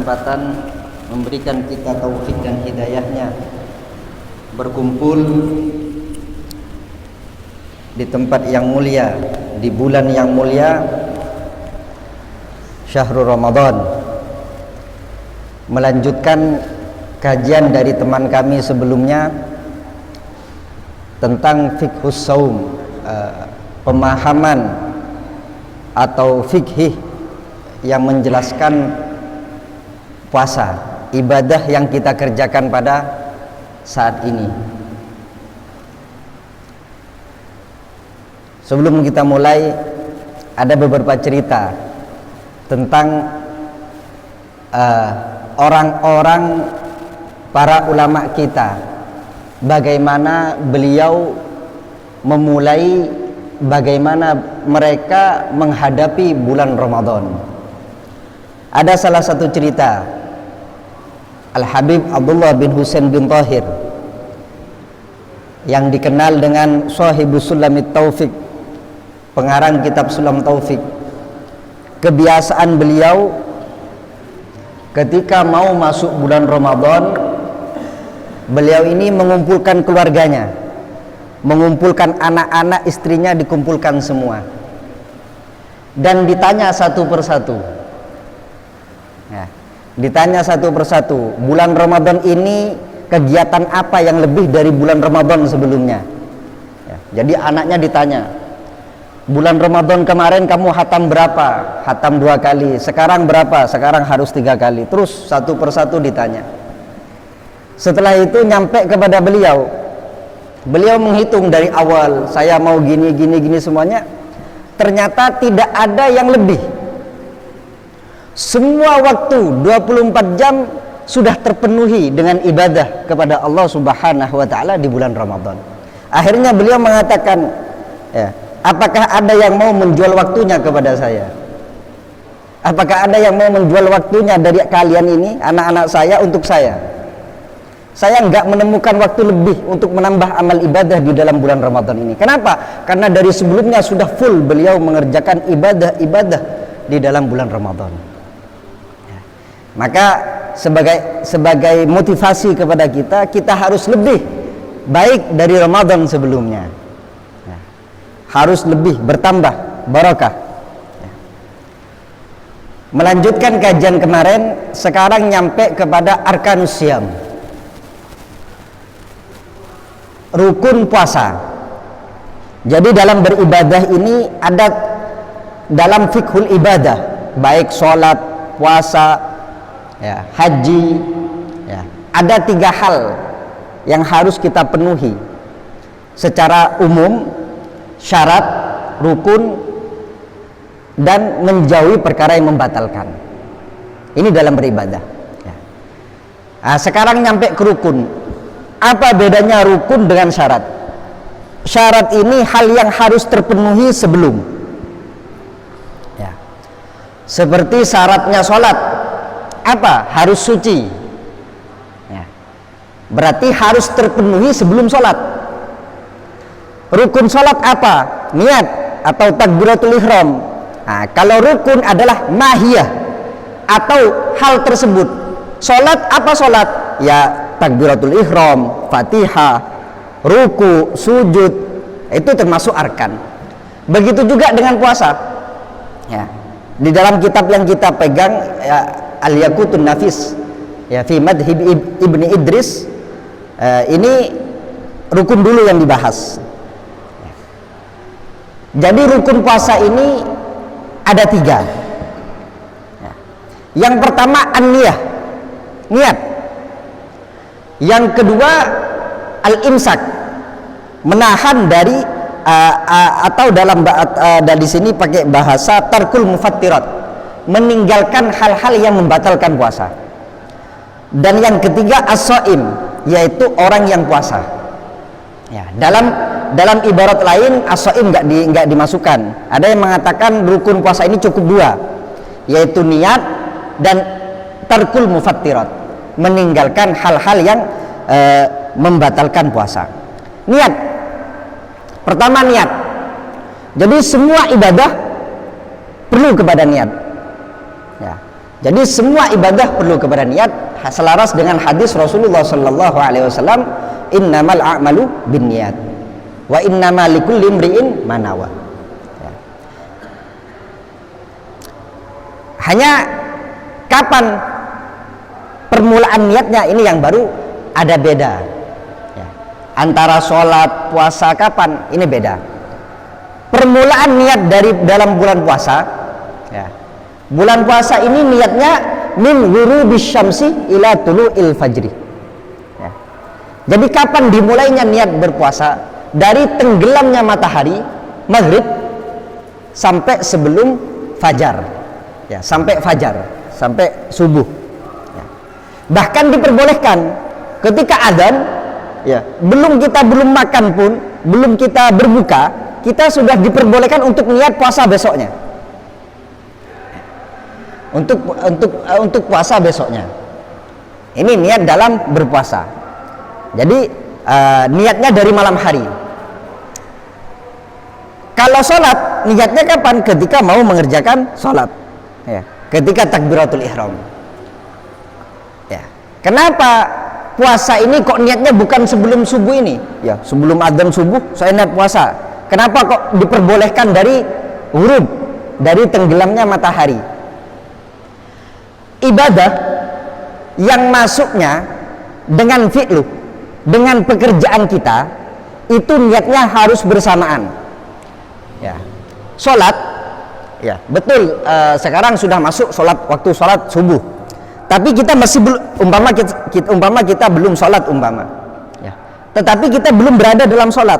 berkesempatan memberikan kita taufik dan hidayahnya berkumpul di tempat yang mulia, di bulan yang mulia, Syahrul Ramadan, melanjutkan kajian dari teman kami sebelumnya tentang fiqhus saum, pemahaman atau fikih yang menjelaskan puasa, ibadah yang kita kerjakan pada saat ini. Sebelum kita mulai, ada beberapa cerita tentang orang-orang para ulama kita, bagaimana beliau memulai, bagaimana mereka menghadapi bulan Ramadan. Ada salah satu cerita, Al-Habib Abdullah bin Husain bin Tahir, yang dikenal dengan Shahibus Sulamit Taufik, pengarang kitab Sulam Taufik. Kebiasaan beliau ketika mau masuk bulan Ramadan, beliau ini mengumpulkan keluarganya, mengumpulkan anak-anak, istrinya, dikumpulkan semua dan ditanya satu persatu. Ya, ditanya satu persatu, bulan Ramadan ini kegiatan apa yang lebih dari bulan Ramadan sebelumnya? Ya, jadi anaknya ditanya, bulan Ramadan kemarin kamu hatam berapa? Hatam 2 kali. Sekarang berapa? Sekarang harus 3 kali. Terus satu persatu ditanya. Setelah itu nyampe kepada beliau, beliau menghitung dari awal, saya mau gini semuanya. Ternyata tidak ada yang lebih. Semua waktu 24 jam sudah terpenuhi dengan ibadah kepada Allah Subhanahu wa ta'ala di bulan Ramadan. Akhirnya beliau mengatakan, ya, apakah ada yang mau menjual waktunya kepada saya? Apakah ada yang mau menjual waktunya dari kalian ini, anak-anak saya, untuk saya? Saya enggak menemukan waktu lebih untuk menambah amal ibadah di dalam bulan Ramadan ini. Kenapa? Karena dari sebelumnya sudah full beliau mengerjakan ibadah-ibadah di dalam bulan Ramadan. Maka sebagai motivasi kepada kita, kita harus lebih baik dari Ramadan sebelumnya. Ya, harus lebih bertambah barakah. Ya. Melanjutkan kajian kemarin, sekarang nyampe kepada arkanus syiyam, rukun puasa. Jadi dalam beribadah ini ada, dalam fikhul ibadah, baik sholat, puasa, ya, haji, ya, ada 3 hal yang harus kita penuhi secara umum: syarat, rukun, dan menjauhi perkara yang membatalkan. Ini dalam beribadah, ya. Nah, sekarang nyampe ke rukun. Apa bedanya rukun dengan syarat? Syarat ini hal yang harus terpenuhi sebelum, ya. Seperti syaratnya sholat, apa? Harus suci, ya. Berarti harus terpenuhi sebelum sholat. Rukun sholat apa? Niat atau takbiratul ihram. Nah, kalau rukun adalah mahiyah atau hal tersebut. Sholat apa sholat? Ya, takbiratul ihram, fatihah, ruku, sujud, itu termasuk arkan. Begitu juga dengan puasa, ya. Di dalam kitab yang kita pegang, ya, Al-Yaqutun Nafis, ya, fi madhib Ibni Idris, ini rukun dulu yang dibahas. Jadi rukun puasa ini ada 3. Ya. Yang pertama an-niyah, niat. Yang kedua al-imsak, menahan dari atau dalam dari sini pakai bahasa tarkul mufattirat, meninggalkan hal-hal yang membatalkan puasa. Dan yang ketiga as-shaim, yaitu orang yang puasa. Ya, dalam ibarat lain as-shaim enggak dimasukkan. Ada yang mengatakan rukun puasa ini cukup 2, yaitu niat dan tarkul mufattirat, meninggalkan hal-hal yang membatalkan puasa. Niat. Pertama niat. Jadi semua ibadah perlu kepada niat. Ya. Jadi semua ibadah perlu kepada niat, selaras dengan hadis Rasulullah sallallahu alaihi wasallam, innamal a'malu binniyat wa innamal likulli imri'in ma nawa. Ya. Hanya kapan permulaan niatnya ini yang baru ada beda. Ya. Antara sholat, puasa kapan ini beda. Permulaan niat dari dalam bulan puasa, ya. Bulan puasa ini niatnya min ghurubis syamsi ila tulu'il fajri. Ya. Jadi kapan dimulainya niat berpuasa? Dari tenggelamnya matahari maghrib sampai sebelum fajar. Ya, sampai fajar, sampai subuh. Ya. Bahkan diperbolehkan ketika adzan, ya, belum makan pun, belum kita berbuka, kita sudah diperbolehkan untuk niat puasa besoknya. Untuk puasa besoknya. Ini niat dalam berpuasa. Jadi niatnya dari malam hari. Kalau sholat, niatnya kapan? Ketika mau mengerjakan sholat, ya. Ketika takbiratul ihram. Ya. Kenapa puasa ini kok niatnya bukan sebelum subuh ini? Ya, sebelum adzan subuh saya niat puasa. Kenapa kok diperbolehkan dari ghurub, dari tenggelamnya matahari? Ibadah yang masuknya dengan fi'lu, dengan pekerjaan kita, itu niatnya harus bersamaan. Ya, sholat, ya betul. Sekarang sudah masuk waktu sholat subuh, tapi kita masih belum, umpama kita belum sholat ya. Tetapi kita belum berada dalam sholat.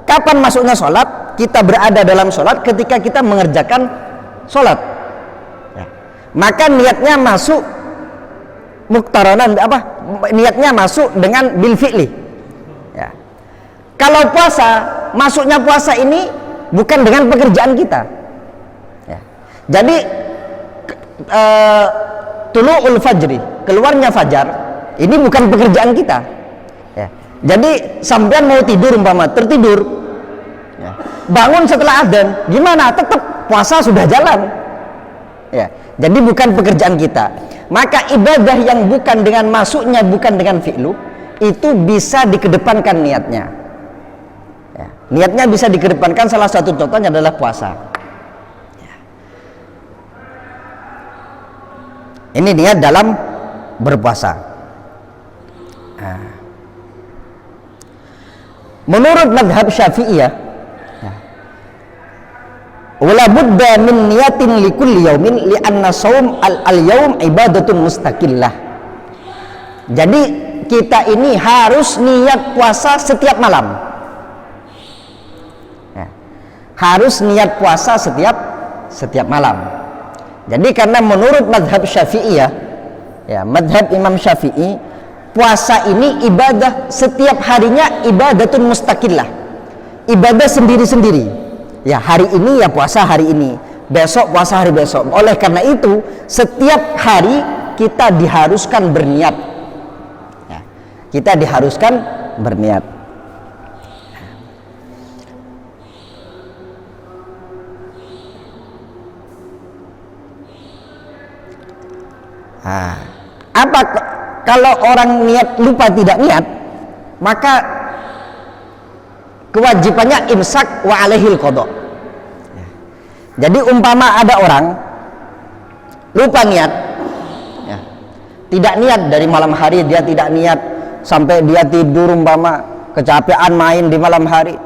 Kapan masuknya sholat? Kita berada dalam sholat ketika kita mengerjakan sholat. Maka niatnya masuk muqtaranan, niatnya masuk dengan bil fi'li. Ya. Kalau puasa, masuknya puasa ini bukan dengan pekerjaan kita. Ya. Jadi tulu'ul fajri, keluarnya fajar, ini bukan pekerjaan kita. Ya. Jadi sampean mau tidur tertidur, ya. Bangun setelah adzan, gimana? Tetap puasa sudah jalan. Ya. Jadi bukan pekerjaan kita. Maka ibadah yang bukan dengan masuknya, bukan dengan fi'lu, itu bisa dikedepankan niatnya. Ya. Niatnya bisa dikedepankan, salah satu contohnya adalah puasa. Ya. Ini niat dalam berpuasa. Nah. Menurut madhab Syafi'iyah, wala budda min niyatin likulli yaumin li'anna shaum al-yaum ibadatun mustaqillah. Jadi kita ini harus niat puasa setiap malam. Ya. Harus niat puasa setiap malam. Jadi karena menurut madhab Syafi'iyah, ya, madhab Imam Syafi'i, puasa ini ibadah setiap harinya ibadatun mustaqillah. Ibadah sendiri-sendiri. Ya, hari ini ya puasa hari ini, besok puasa hari besok. Oleh karena itu setiap hari kita diharuskan berniat. Ya, kita diharuskan berniat. Nah, apa kalau orang niat lupa tidak niat, maka kewajibannya imsak wa alaihil qada. Ya. Jadi umpama ada orang lupa niat, ya, tidak niat dari malam hari, dia tidak niat sampai dia tidur, umpama kecapean main di malam hari,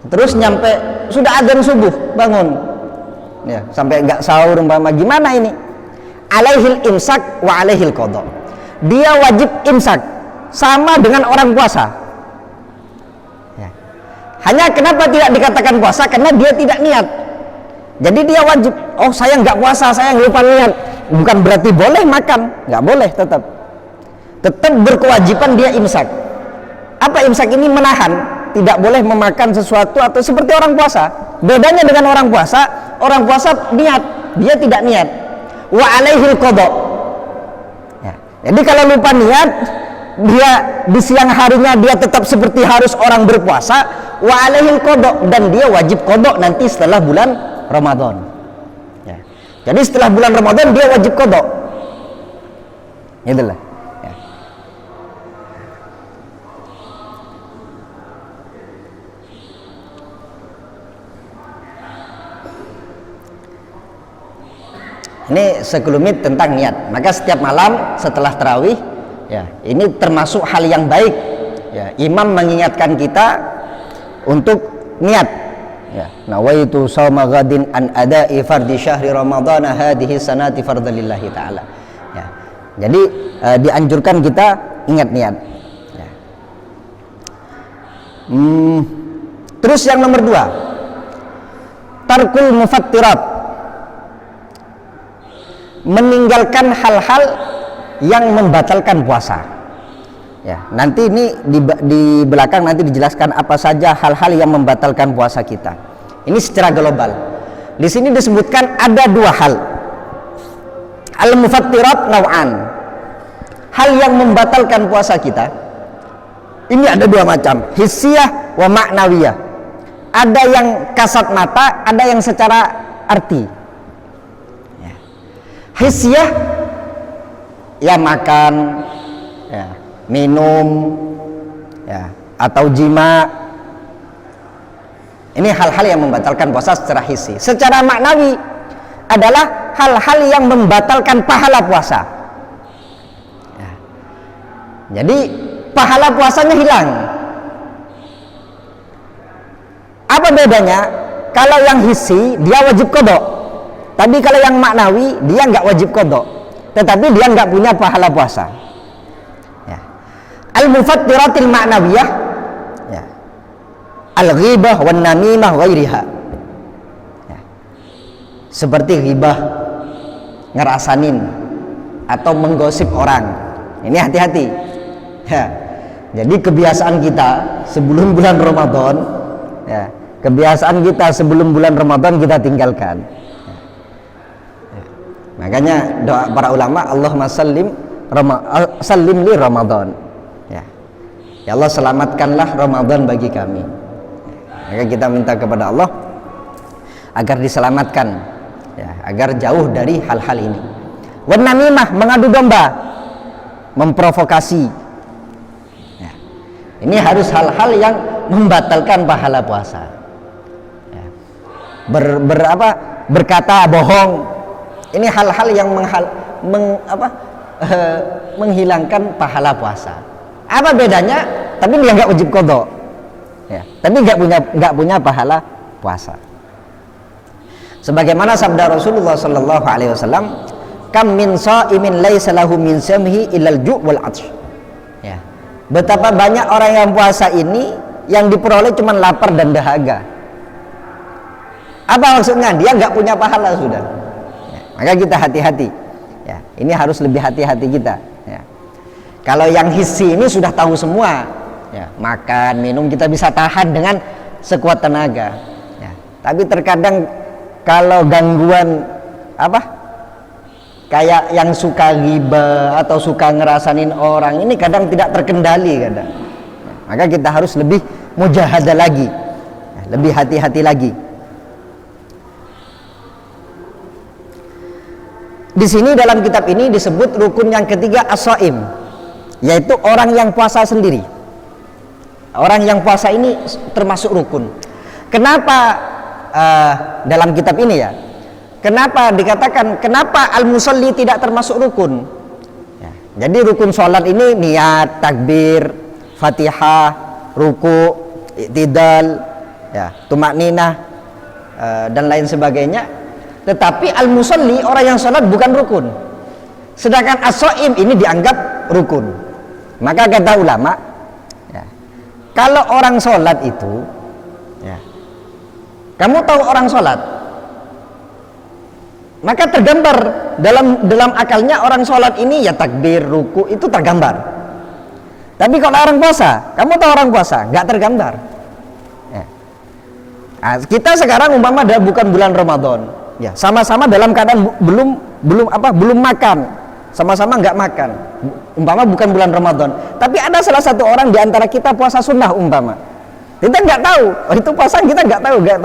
terus nyampe sudah adzan subuh bangun, ya, sampai nggak sahur umpama, gimana ini? Alaihil imsak wa alaihil qada. Dia wajib imsak sama dengan orang puasa. Hanya kenapa tidak dikatakan puasa? Karena dia tidak niat. Jadi dia wajib. Oh, saya nggak puasa, saya lupa niat. Bukan berarti boleh makan, nggak boleh, tetap berkewajiban dia imsak. Apa imsak ini? Menahan, tidak boleh memakan sesuatu atau seperti orang puasa. Bedanya dengan orang puasa niat, dia tidak niat. Wa alaihil qada. Ya. Jadi kalau lupa niat, dia di siang harinya dia tetap seperti harus orang berpuasa. Wa alaihil qada, dan dia wajib qada nanti setelah bulan Ramadan. Ya. Jadi setelah bulan Ramadan dia wajib qada. Itulah. Ya. Ini sekelumit tentang niat. Maka setiap malam setelah tarawih, ya, ini termasuk hal yang baik. Ya, imam mengingatkan kita untuk niat. Ya, nawaitu shauma ghadin an ada'i fardhi syahri ramadhana hadhihi sanati fardalillahi ta'ala. Ya. Jadi dianjurkan kita ingat niat. Ya. Terus yang nomor 2, tarkul mufattirat, meninggalkan hal-hal yang membatalkan puasa. Ya, nanti ini di belakang nanti dijelaskan apa saja hal-hal yang membatalkan puasa kita. Ini secara global. Di sini disebutkan ada 2 hal. Al-mufattirat naw'an. Hal yang membatalkan puasa kita ini ada 2 macam, hissiyah wa ma'nawiyah. Ada yang kasat mata, ada yang secara arti. Ya. Hissiyah ya makan, ya, minum, ya, atau jima. Ini hal-hal yang membatalkan puasa secara hissi. Secara maknawi adalah hal-hal yang membatalkan pahala puasa. Ya. Jadi pahala puasanya hilang. Apa bedanya? Kalau yang hissi dia wajib qada, tapi kalau yang maknawi dia nggak wajib qada, tetapi dia nggak punya pahala puasa. Al-mufattiratil ma'nawiyah, ya, al-ghibah wan namimah ghairiha. Ya. Seperti ghibah, ngerasanin atau menggosip orang. Ini hati-hati. Ya. Jadi kebiasaan kita sebelum bulan Ramadan, ya, kebiasaan kita sebelum bulan Ramadan kita tinggalkan. Ya. Ya. Makanya doa para ulama, Allahumma sallim li Ramadan. Ya Allah, selamatkanlah Ramadan bagi kami. Maka kita minta kepada Allah agar diselamatkan, ya, agar jauh dari hal-hal ini. Wan namimah, mengadu domba, memprovokasi. Ya. Ini harus hal-hal yang membatalkan pahala puasa. Ya. Berkata bohong. Ini hal-hal yang menghilangkan pahala puasa. Apa bedanya? Tapi dia nggak wajib qada, ya, tapi nggak punya pahala puasa. Sebagaimana sabda Rasulullah Sallallahu Alaihi Wasallam, kam min shaimin laisa lahu min samhi illal ju' wal 'atsh. Ya, betapa banyak orang yang puasa ini yang diperoleh cuma lapar dan dahaga. Apa maksudnya? Dia nggak punya pahala sudah. Ya, maka kita hati-hati. Ya, ini harus lebih hati-hati kita. Ya. Kalau yang hissi ini sudah tahu semua, ya, makan, minum kita bisa tahan dengan sekuat tenaga. Ya. Tapi terkadang kalau gangguan kayak yang suka ghibah atau suka ngerasanin orang ini kadang tidak terkendali kadang. Ya. Maka kita harus lebih mujahadah lagi, ya, lebih hati-hati lagi. Di sini dalam kitab ini disebut rukun yang ketiga as-shaim, yaitu orang yang puasa sendiri. Orang yang puasa ini termasuk rukun. Kenapa dalam kitab ini, ya, kenapa dikatakan kenapa al-musalli tidak termasuk rukun, ya, jadi rukun sholat ini niat, takbir, fatihah, ruku, i'tidal, ya, tumakninah, dan lain sebagainya. Tetapi al-musalli, orang yang sholat, bukan rukun. Sedangkan as-shaim ini dianggap rukun. Maka kata ulama, ya, kalau orang sholat itu, ya, kamu tahu orang sholat, maka tergambar dalam akalnya orang sholat ini ya takbir, ruku, itu tergambar. Tapi kalau orang puasa, kamu tahu orang puasa, nggak tergambar. Ya. Nah, kita sekarang umpama bukan bulan Ramadan, ya, sama-sama dalam keadaan belum makan. Sama-sama nggak makan, umpama bukan bulan Ramadan, tapi ada salah satu orang di antara kita puasa sunnah umpama, kita nggak tahu, itu puasa kita nggak tahu, ya.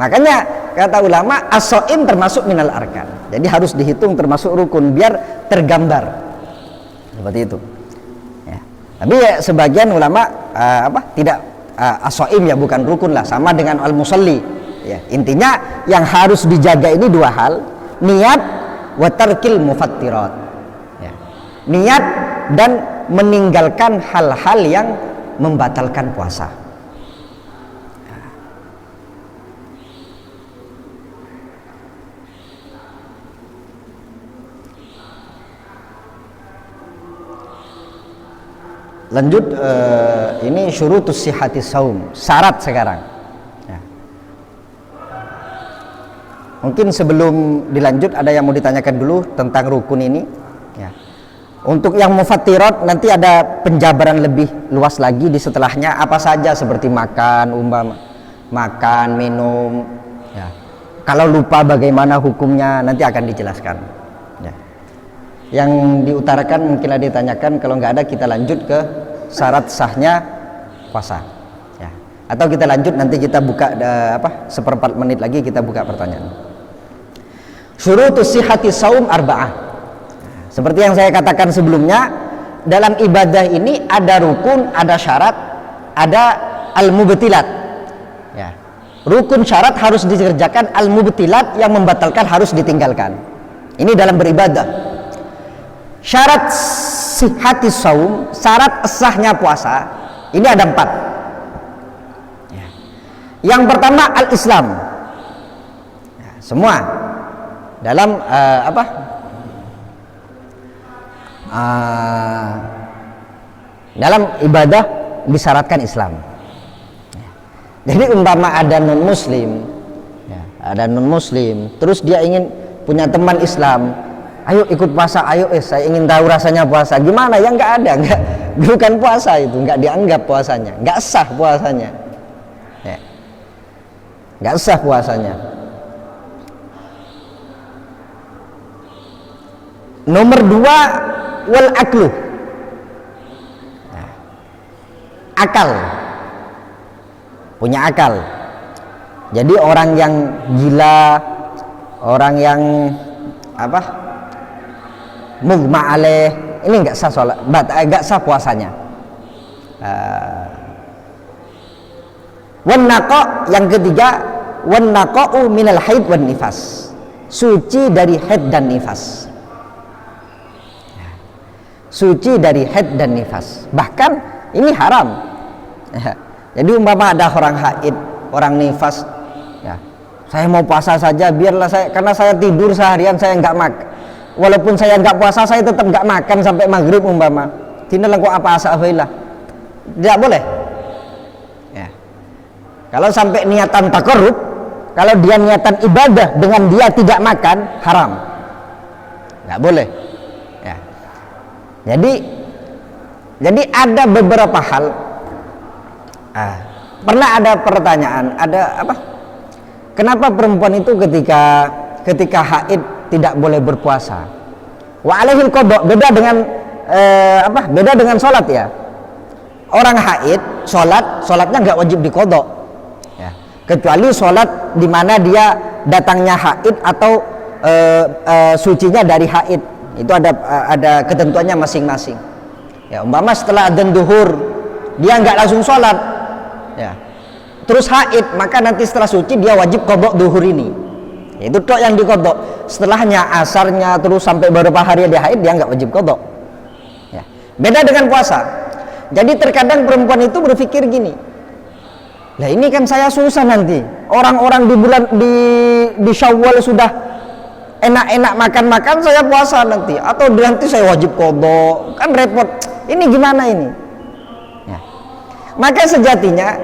Makanya kata ulama as-shaim termasuk minal arkan. Jadi harus dihitung termasuk rukun biar tergambar. Seperti itu. Ya. Tapi ya, sebagian ulama tidak as-shaim ya bukan rukun lah, sama dengan al-musalli. Ya, intinya yang harus dijaga ini dua hal, niat wa tarkil mufattirat. Ya. Niat dan meninggalkan hal-hal yang membatalkan puasa. Lanjut, ini syurutus sihhatis saum, syarat sekarang. Ya. Mungkin sebelum dilanjut ada yang mau ditanyakan dulu tentang rukun ini. Ya. Untuk yang mufattirat nanti ada penjabaran lebih luas lagi di setelahnya, apa saja seperti makan, makan, minum. Ya. Kalau lupa bagaimana hukumnya nanti akan dijelaskan. Ya. Yang diutarakan mungkin ada ditanyakan, kalau nggak ada kita lanjut ke syarat sahnya puasa. Ya. Atau kita lanjut nanti kita buka seperempat menit lagi kita buka pertanyaan. Syurutus sihhati saum arba'ah. Seperti yang saya katakan sebelumnya, dalam ibadah ini ada rukun, ada syarat, ada al-mubtilat. Ya. Rukun syarat harus dikerjakan, al-mubtilat yang membatalkan harus ditinggalkan. Ini dalam beribadah. Syarat sihhatis saum, syarat sahnya puasa, ini ada 4. Ya. Yang pertama al-Islam. Ya, semua dalam dalam ibadah disyaratkan Islam. Ya. Jadi umpama ada non muslim, ya, ada non muslim, terus dia ingin punya teman Islam, ayo ikut puasa, ayo saya ingin tahu rasanya puasa gimana, ya nggak ada, bukan puasa itu, nggak dianggap puasanya, nggak sah puasanya, ya. Nggak sah puasanya. Nomor 2 wal aklu, nah, akal, punya akal. Jadi orang yang gila, orang yang mughma alaih, ini nggak sah sholat, nggak sah puasanya. Wan naqa, yang ketiga, wan naqa'u minal haid wan nifas, suci dari haid dan nifas. Suci dari haid dan nifas, bahkan ini haram. Jadi umpama ada orang haid, orang nifas, ya, saya mau puasa saja biarlah saya, karena saya tidur seharian saya nggak makan. Walaupun saya nggak puasa, saya tetap nggak makan sampai maghrib umpama. Tidak langkau apa asafillah, tidak boleh. Ya. Kalau sampai niatan takarrub, kalau dia niatan ibadah dengan dia tidak makan, haram, nggak boleh. Ya. Jadi ada beberapa hal. Pernah ada pertanyaan, kenapa perempuan itu ketika haid tidak boleh berpuasa? Wa alaihil qada, beda dengan sholat ya. Orang haid sholatnya nggak wajib diqadha, ya. Kecuali sholat di mana dia datangnya haid atau sucinya dari haid, itu ada ketentuannya masing-masing. Ya, umpama setelah adzan duhur dia nggak langsung sholat, ya, terus haid, maka nanti setelah suci dia wajib qadha duhur ini. Itu tok yang diqadha. Setelahnya asarnya terus sampai beberapa hari dia haid, dia nggak wajib qadha. Ya. Beda dengan puasa. Jadi terkadang perempuan itu berpikir gini, lah ini kan saya susah nanti. Orang-orang di Syawal sudah enak-enak makan-makan, saya puasa nanti, atau nanti saya wajib qadha, kan repot. Ini gimana ini? Ya. Maka sejatinya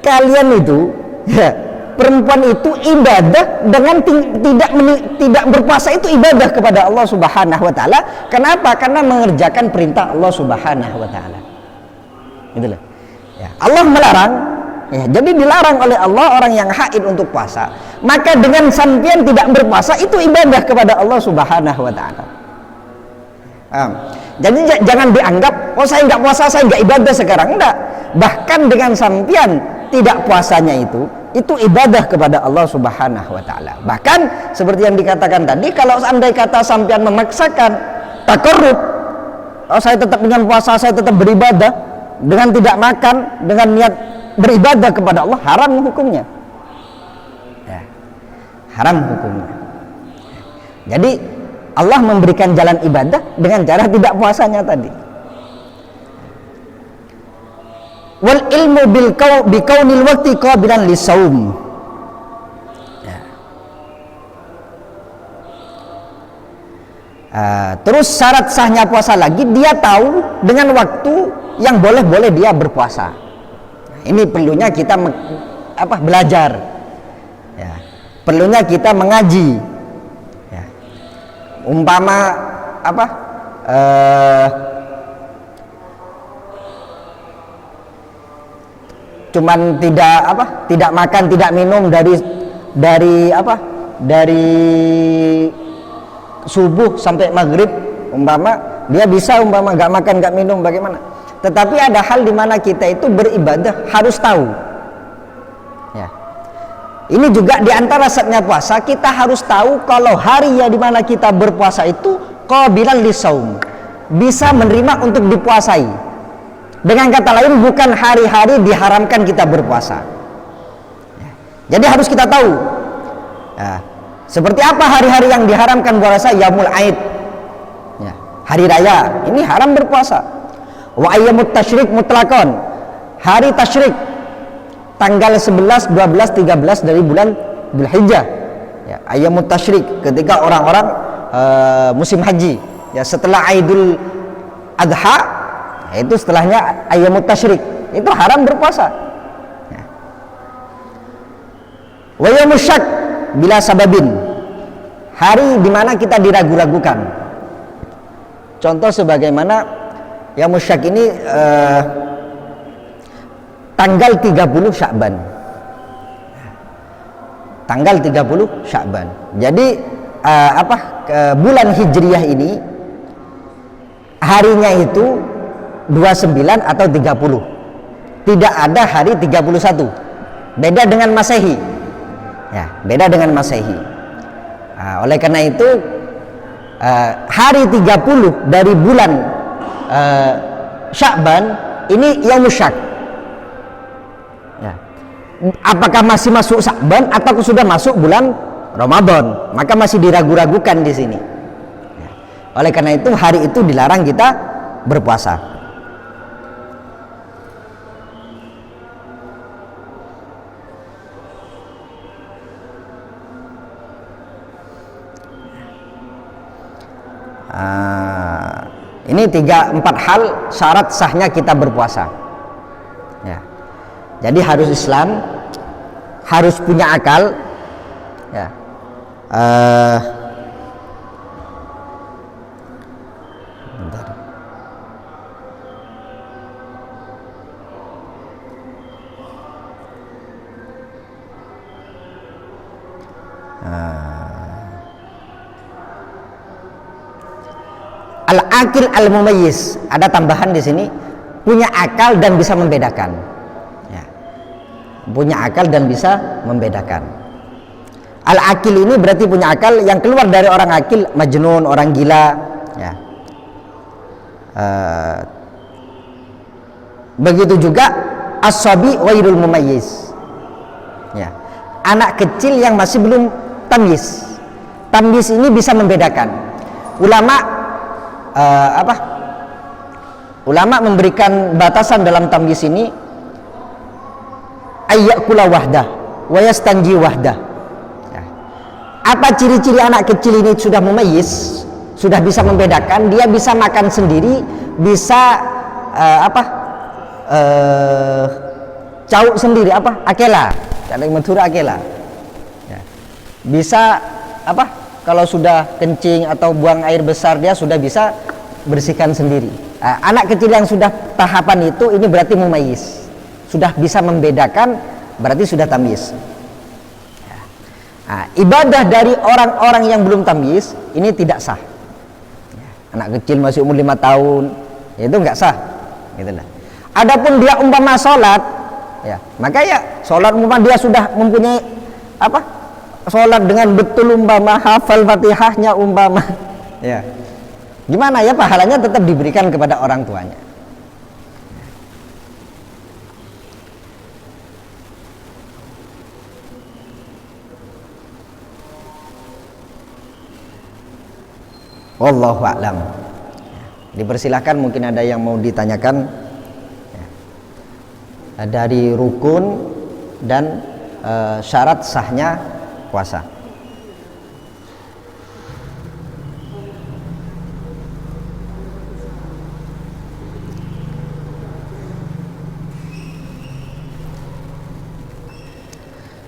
kalian itu, ya, perempuan itu ibadah dengan tidak berpuasa itu ibadah kepada Allah Subhanahu wa taala. Kenapa? Karena mengerjakan perintah Allah Subhanahu wa taala. Itulah. Ya, Allah melarang, ya, jadi dilarang oleh Allah orang yang haid untuk puasa. Maka dengan sampean tidak berpuasa itu ibadah kepada Allah Subhanahu wa taala. Jadi jangan dianggap, oh saya nggak puasa, saya nggak ibadah sekarang. Enggak. Bahkan dengan sampean tidak puasanya itu, itu ibadah kepada Allah Subhanahu wa taala. Bahkan seperti yang dikatakan tadi, kalau andai kata sampean memaksakan takarrub, oh saya tetap dengan puasa, saya tetap beribadah dengan tidak makan, dengan niat beribadah kepada Allah, haram hukumnya. Ya, haram hukumnya. Jadi Allah memberikan jalan ibadah dengan cara tidak puasanya tadi. Wal ilmu bi kaunil waqti qabilan lisaum. Ya. Terus syarat sahnya puasa lagi, dia tahu dengan waktu yang boleh dia berpuasa. Ini perlunya kita belajar. Ya. Perlunya kita mengaji. Ya. Umpama cuman tidak makan tidak minum dari subuh sampai maghrib, umpama dia bisa nggak makan nggak minum, bagaimana? Tetapi ada hal di mana kita itu beribadah harus tahu. Ya. Ini juga di antara saatnya puasa, kita harus tahu kalau hari yang di mana kita berpuasa itu qabilan lisaum, bisa menerima untuk dipuasai. Dengan kata lain, bukan hari-hari diharamkan kita berpuasa. Ya. Jadi harus kita tahu. Ya. Seperti apa hari-hari yang diharamkan puasa? Yaumul Aid. Ya. Hari raya, ini haram berpuasa. Wa ayyamut tasyrik mutlaqan. Hari tasyrik tanggal 11, 12, 13 dari bulan Dzulhijjah. Ya, ayyamut tasyrik ketika orang-orang musim haji. Ya, setelah Aidul Adha, itu setelahnya ayyamut tasyrik, itu haram berpuasa. Ya. Wa yaumus syak bila sababin, hari di mana kita diragu-ragukan. Contoh sebagaimana yaumus syak ini tanggal 30 Sya'ban. Tanggal 30 Sya'ban. Jadi bulan Hijriyah ini harinya itu 29 atau 30. Tidak ada hari 31. Beda dengan Masehi. Ya, beda dengan Masehi. Oleh karena itu hari 30 dari bulan Sya'ban ini yaumus syak. Ya. Apakah masih masuk Sya'ban atau sudah masuk bulan Ramadan? Maka masih diragu-ragukan di sini. Ya. Oleh karena itu hari itu dilarang kita berpuasa. Ini 3-4 hal syarat sahnya kita berpuasa. Ya. Jadi harus Islam, harus punya akal. Ya. Bentar. Al-akil al-mumayyiz, ada tambahan di sini, punya akal dan bisa membedakan. Ya. Punya akal dan bisa membedakan. Al-akil ini berarti punya akal, yang keluar dari orang akil, majnun, orang gila. Ya. Begitu juga as-sabi wairul mumayyiz. Ya. Anak kecil yang masih belum tamyiz. Tamyiz ini bisa membedakan. Ulama memberikan batasan dalam tamyiz ini, ayyakula wahdah wa yastanji wahdah. Ya. Apa ciri-ciri anak kecil ini sudah mumayyiz, sudah bisa membedakan, dia bisa makan sendiri, bisa cauk sendiri, akela, kalau Madura akela. Ya. Bisa kalau sudah kencing atau buang air besar, dia sudah bisa bersihkan sendiri. Anak kecil yang sudah tahapan itu, ini berarti mumayyiz, sudah bisa membedakan, berarti sudah tamyiz. Ya. Ibadah dari orang-orang yang belum tamyiz ini tidak sah. Ya. Anak kecil masih umur 5 tahun, itu nggak sah. Gitulah. Adapun dia umpama sholat Ya, maka ya sholat umpama dia sudah mempunyai apa? Sholat dengan betul umpama hafal Fatihahnya umpama. Ya. Gimana ya pahalanya tetap diberikan kepada orang tuanya. Wallahu a'lam. Dipersilahkan, mungkin ada yang mau ditanyakan dari rukun dan syarat sahnya puasa.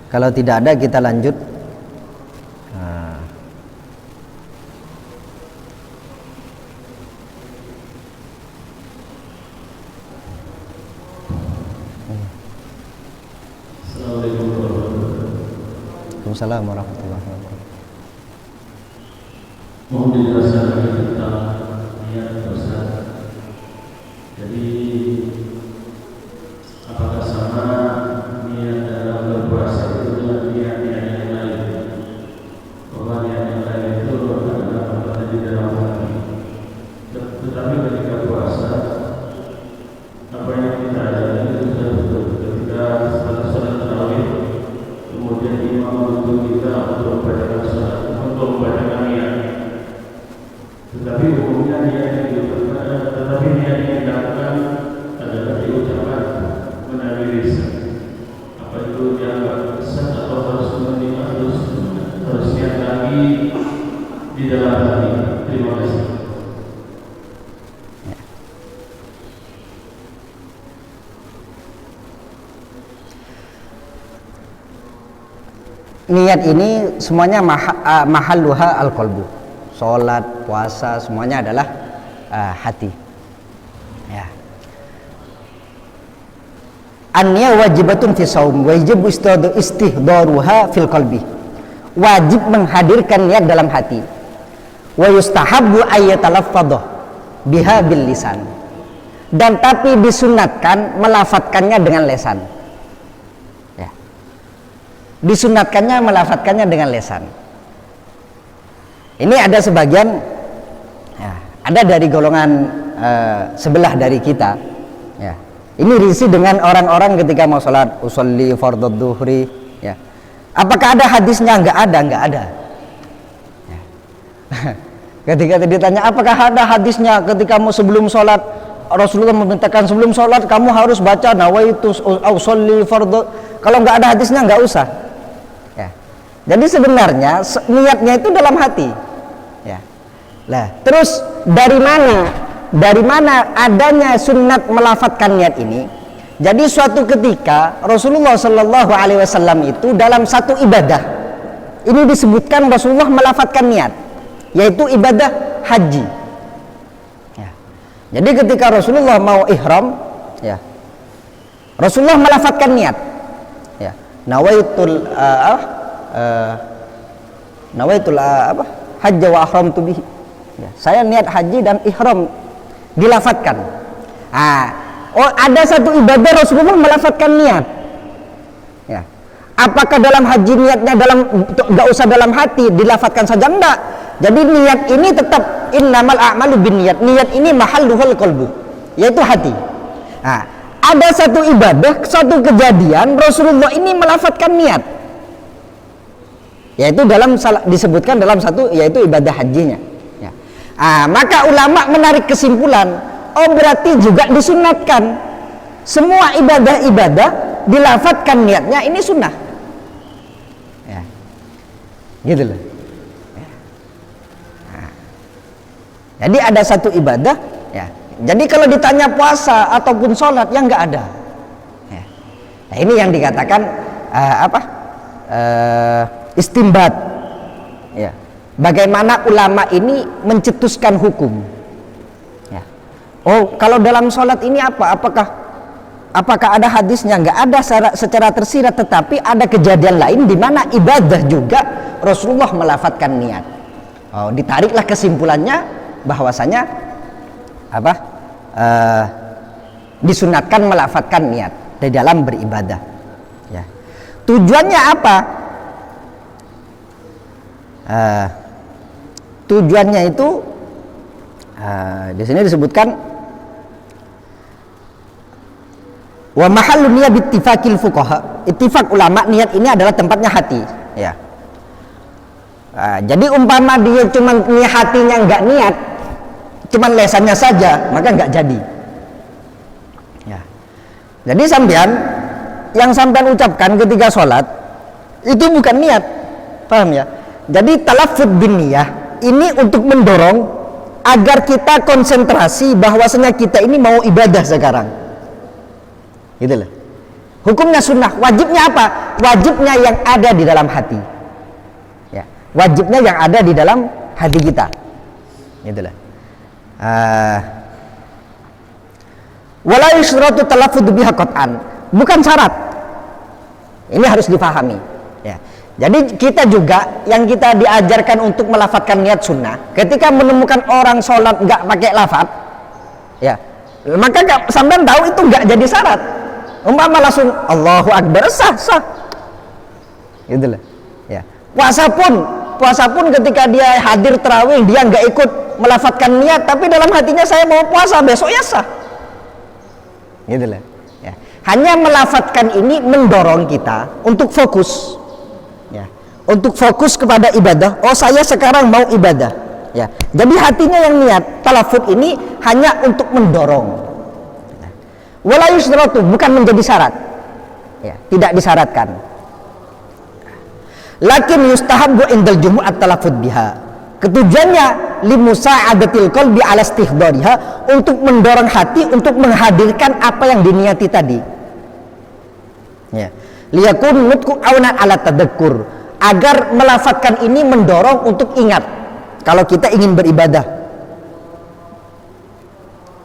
Kalau tidak ada, kita lanjut. Assalamualaikum warahmatullahi wabarakatuh. Mohon dijelaskan lagi tentang niat dosa. Jadi apakah sama niat dalam berpuasa itu dengan niat-niat yang lain? Bahwa niat yang lain itu adalah apa di dalam hati. Tetapi ketika puasa, apa yang kita jalani itu sudah betul. Ketika setelah sholat tarawih, kemudian imam menuntut kita untuk membacakan sholat, untuk membacakan niat. Tetapi umumnya niat yang dilakukan adalah diucapkan melalui lisan. Apa itu dianggap sah atau harus niat lagi di dalam hati? Terima kasih. Niat ini semuanya mahalluha al-qalbu. Salat, puasa, semuanya adalah hati. Ya. An-niyah wajibatun fi shaum, wajib istihdaruha fil qalbi. Wajib menghadirkan niat dalam hati. Wa yustahabbu ayyatalaffadhu biha bil lisan. Dan tapi disunatkan melafatkannya dengan lisan. Disunatkannya melafatkannya dengan lisan. Ini ada sebagian ya, ada dari golongan sebelah dari kita ya. Ini risih dengan orang-orang ketika mau sholat usolli fardhu dhuhri ya. Apakah ada hadisnya? Enggak ada ya. Ketika ditanya apakah ada hadisnya ketika mau sebelum sholat, Rasulullah memerintahkan sebelum sholat kamu harus baca nawaitu usolli fardhu. Kalau enggak ada hadisnya enggak usah. Jadi sebenarnya niatnya itu dalam hati, ya. Lah, terus dari mana adanya sunnat melafatkan niat ini? Jadi suatu ketika Rasulullah Shallallahu Alaihi Wasallam itu dalam satu ibadah ini disebutkan Rasulullah melafatkan niat, yaitu ibadah haji. Ya. Jadi ketika Rasulullah mau ihram, ya, Rasulullah melafatkan niat, ya, nawaitul nawaitul hajj wa ahramtu bihi. Ya, saya niat haji dan ihram, dilafatkan. Ada satu ibadah Rasulullah melafatkan niat. Ya. Apakah dalam haji niatnya enggak usah dalam hati, dilafatkan saja enggak? Jadi niat ini tetap innamal a'malu binniyat. Niat ini mahalluhul qalbu, yaitu hati. Ada satu ibadah, satu kejadian Rasulullah ini melafatkan niat. Yaitu disebutkan dalam satu, yaitu ibadah hajinya ya. Maka ulama menarik kesimpulan, berarti juga disunatkan semua ibadah-ibadah dilafatkan niatnya ini sunnah ya. Gitu loh ya. Jadi ada satu ibadah ya. Jadi kalau ditanya puasa ataupun sholat yang enggak ada ya. Nah, ini yang dikatakan istimbat ya. Bagaimana ulama ini mencetuskan hukum ya. Kalau dalam sholat ini apakah ada hadisnya? Enggak ada secara tersirat, tetapi ada kejadian lain di mana ibadah juga Rasulullah melafatkan niat. Ditariklah kesimpulannya bahwasanya disunatkan melafatkan niat. di dalam beribadah. Ya. Tujuannya apa? Tujuannya itu di sini disebutkan wa mahallu niyat bittifaqil fuqaha. Ittifaq ulama, niat ini adalah tempatnya hati, ya. Jadi umpama dia cuma hatinya nggak niat, cuman lesannya saja, maka nggak jadi. Ya. Jadi yang sampean ucapkan ketika sholat itu bukan niat, paham ya? Jadi talaffuz bin niyah ini untuk mendorong agar kita konsentrasi bahwasanya kita ini mau ibadah sekarang. Gitu loh. Hukumnya sunnah, wajibnya apa? Wajibnya yang ada di dalam hati. Ya, wajibnya yang ada di dalam hati kita. Gitu loh. Wala yusyratu talaffudzu biha qat'an. Bukan syarat. Ini harus difahami, ya. Jadi kita juga yang kita diajarkan untuk melafadzkan niat sunnah, ketika menemukan orang sholat nggak pakai lafadz, ya, maka sampean tahu itu nggak jadi syarat. Umpama langsung Allahu Akbar, sah, gitu loh. Ya. Puasa pun ketika dia hadir tarawih dia nggak ikut melafadzkan niat, tapi dalam hatinya saya mau puasa besok, ya sah, gitu loh. Ya. Hanya melafadzkan ini mendorong kita untuk fokus. Ya, untuk fokus kepada ibadah. Oh, saya sekarang mau ibadah. Ya, jadi hatinya yang niat. Talaffuz ini hanya untuk mendorong. Ya. Wala yusyratu, bukan menjadi syarat. Ya, tidak disyaratkan. Lakin yustahabbu indal jumu'at talaffuz biha. Ketujuannya limusa'adatil qalbi ala istihdariha, untuk mendorong hati untuk menghadirkan apa yang diniati tadi. Ya. Liyakun nutku aunan ala tadakkur, agar melafadzkan ini mendorong untuk ingat kalau kita ingin beribadah.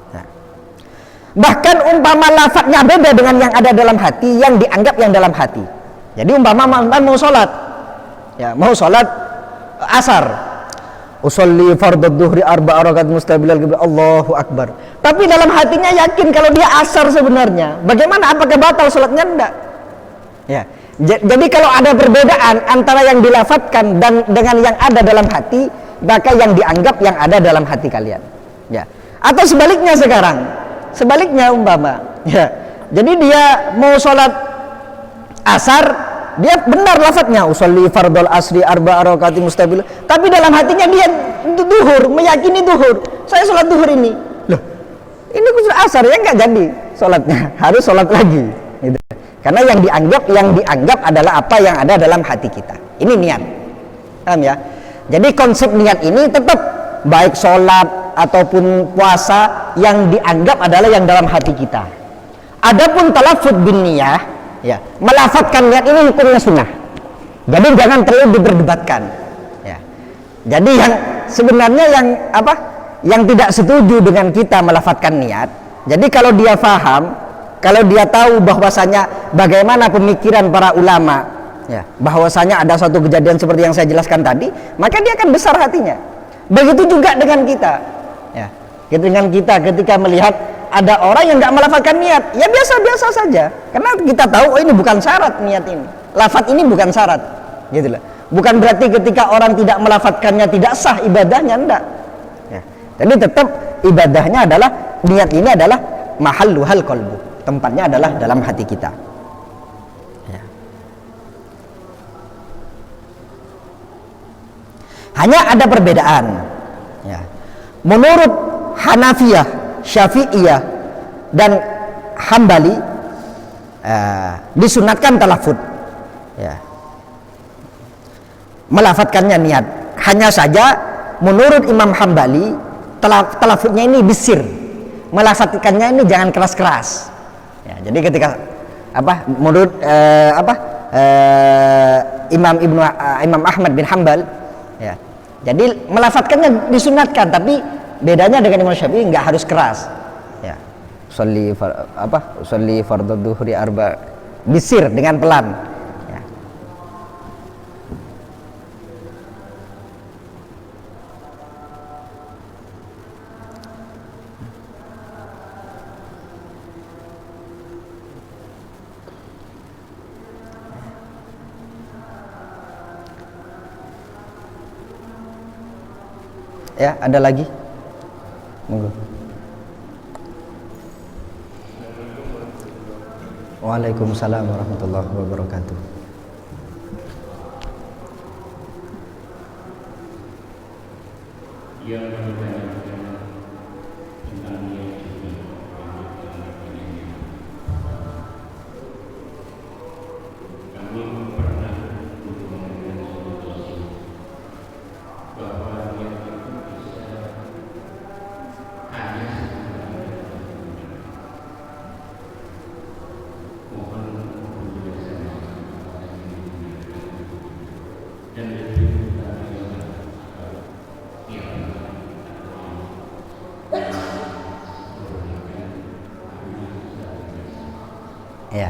Nah. Bahkan umpama lafadznya beda dengan yang ada dalam hati, yang dianggap yang dalam hati. Jadi umpama mau sholat, ya, mau sholat asar, usolli fardhu dhuhri arba'a rakaat mustabilal qiblah, Allahu Akbar. Tapi dalam hatinya yakin kalau dia asar sebenarnya. Bagaimana? Apakah batal sholatnya? Enggak. Ya. Jadi kalau ada perbedaan antara yang dilafadzkan dan dengan yang ada dalam hati, maka yang dianggap yang ada dalam hati kalian. Ya. Atau sebaliknya sekarang. Sebaliknya umpama. Ya. Jadi dia mau sholat asar, dia benar lafadznya usolli fardhul asri arba'a rakaat mustabil, tapi dalam hatinya dia duhur, meyakini duhur. Saya sholat duhur ini. Loh, ini sudah asar, ya nggak jadi sholatnya, harus sholat lagi. Gitu. Karena yang dianggap adalah apa yang ada dalam hati kita. Ini niat, paham ya? Jadi konsep niat ini tetap baik sholat ataupun puasa, yang dianggap adalah yang dalam hati kita. Adapun talaffuz bin niyah, ya, melafadzkan niat ini hukumnya sunnah. Jadi jangan terlalu diperdebatkan. Ya. Jadi yang sebenarnya yang tidak setuju dengan kita melafadzkan niat. Jadi kalau dia faham, kalau dia tahu bahwasanya bagaimana pemikiran para ulama, ya, bahwasanya ada suatu kejadian seperti yang saya jelaskan tadi, maka dia akan besar hatinya. Begitu juga dengan kita, ya, dengan kita ketika melihat ada orang yang nggak melafadzkan niat, ya biasa-biasa saja, karena kita tahu ini bukan syarat niat ini, lafadz ini bukan syarat, gitu loh. Bukan berarti ketika orang tidak melafadzkannya tidak sah ibadahnya, enggak. Ya. Jadi tetap ibadahnya adalah niat ini adalah mahalluhal qalbu. Tempatnya adalah dalam hati kita. Ya. Hanya ada perbedaan. Ya. Menurut Hanafiyah, Syafi'iyah, dan Hambali, disunatkan talaffuz. Ya. Melafadzkannya niat. Hanya saja menurut Imam Hambali talaffuznya ini bisir. Melafadzkannya ini jangan keras-keras. Ya, jadi ketika menurut Imam Ahmad bin Hambal, ya, jadi melafadzkannya disunatkan, tapi bedanya dengan Imam Syafi'i nggak harus keras. Ya, usolli fardhu dhuhri arba, bisir dengan pelan. Ya. Ya, ada lagi? Monggo. Waalaikumsalam warahmatullahi wabarakatuh. Yang menanyakan tentang niat juga kami pernah berkomunikasi dengan Rasul bahwa niat itu bisa hanya mohon penjelasan dan lebih utama Ya.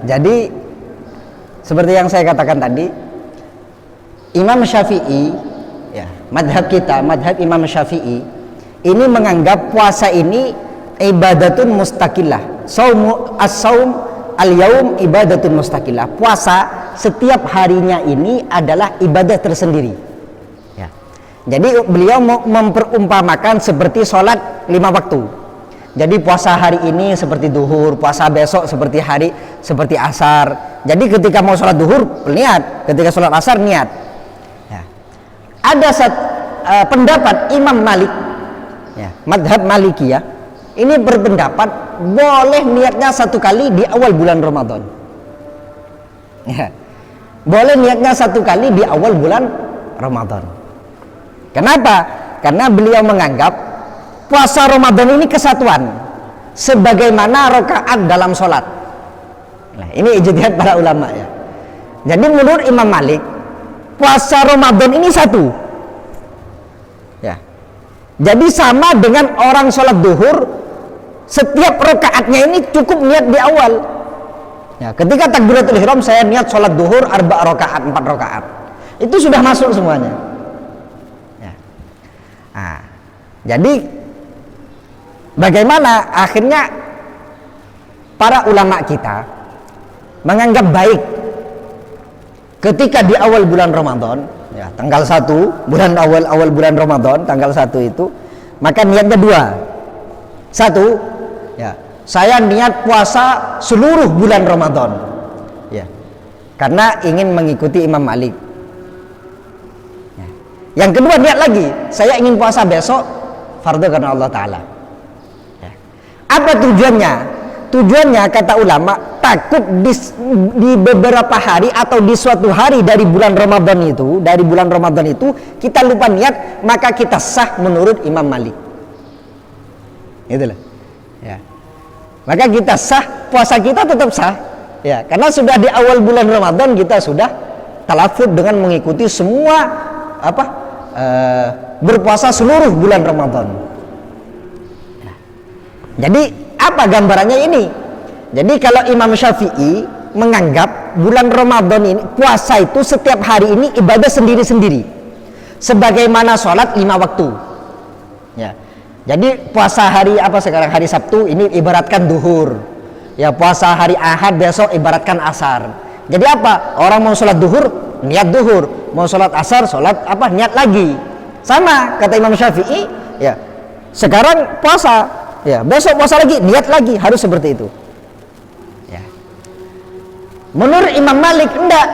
Jadi seperti yang saya katakan tadi, Imam Syafi'i, ya, madhab kita, madhab Imam Syafi'i, ini menganggap puasa ini ibadatun mustaqillah. As-saum al-yaum ibadatun mustaqillah. Puasa setiap harinya ini adalah ibadah tersendiri. Ya. Jadi beliau memperumpamakan seperti sholat 5 waktu. Jadi puasa hari ini seperti duhur, puasa besok seperti asar. Jadi ketika mau sholat duhur niat, ketika sholat asar niat. Ya. Ada pendapat Imam Malik, ya, madhab Malikiyah, ini berpendapat boleh niatnya 1 kali di awal bulan Ramadan. Ya. Boleh niatnya 1 kali di awal bulan Ramadan. Kenapa? Karena beliau menganggap puasa Ramadan ini kesatuan sebagaimana rakaat dalam sholat. Nah, ini ijtihad para ulama, ya. Jadi menurut Imam Malik, puasa Ramadan ini satu, ya. Jadi sama dengan orang sholat duhur, setiap rakaatnya ini cukup niat di awal, ya. Ketika takbiratul ihram saya niat sholat duhur 4 rakaat, itu sudah masuk semuanya, ya. Nah, jadi bagaimana akhirnya para ulama kita menganggap baik ketika di awal bulan Ramadan, ya, tanggal 1 bulan awal bulan Ramadan tanggal 1 itu, maka niatnya 2. 1, ya, saya niat puasa seluruh bulan Ramadan, ya, karena ingin mengikuti Imam Malik, ya. Yang kedua niat lagi, saya ingin puasa besok fardu karena Allah Ta'ala. Apa tujuannya? Tujuannya kata ulama, takut di beberapa hari atau di suatu hari dari bulan Ramadan itu kita lupa niat, maka kita sah menurut Imam Malik. Itulah. Ya. Maka kita sah, puasa kita tetap sah. Ya, karena sudah di awal bulan Ramadan kita sudah talafud dengan mengikuti semua berpuasa seluruh bulan Ramadan. Jadi apa gambarannya ini? Jadi kalau Imam Syafi'i menganggap bulan Ramadan ini, puasa itu setiap hari ini ibadah sendiri-sendiri, sebagaimana sholat 5 waktu, ya. Jadi puasa hari sekarang hari Sabtu ini ibaratkan duhur, ya. Puasa hari Ahad besok ibaratkan asar. Jadi apa? Orang mau sholat duhur niat duhur, mau sholat asar niat lagi. Sama kata Imam Syafi'i, ya. Sekarang puasa, ya, besok puasa lagi, niat lagi, harus seperti itu, ya. Menurut Imam Malik enggak,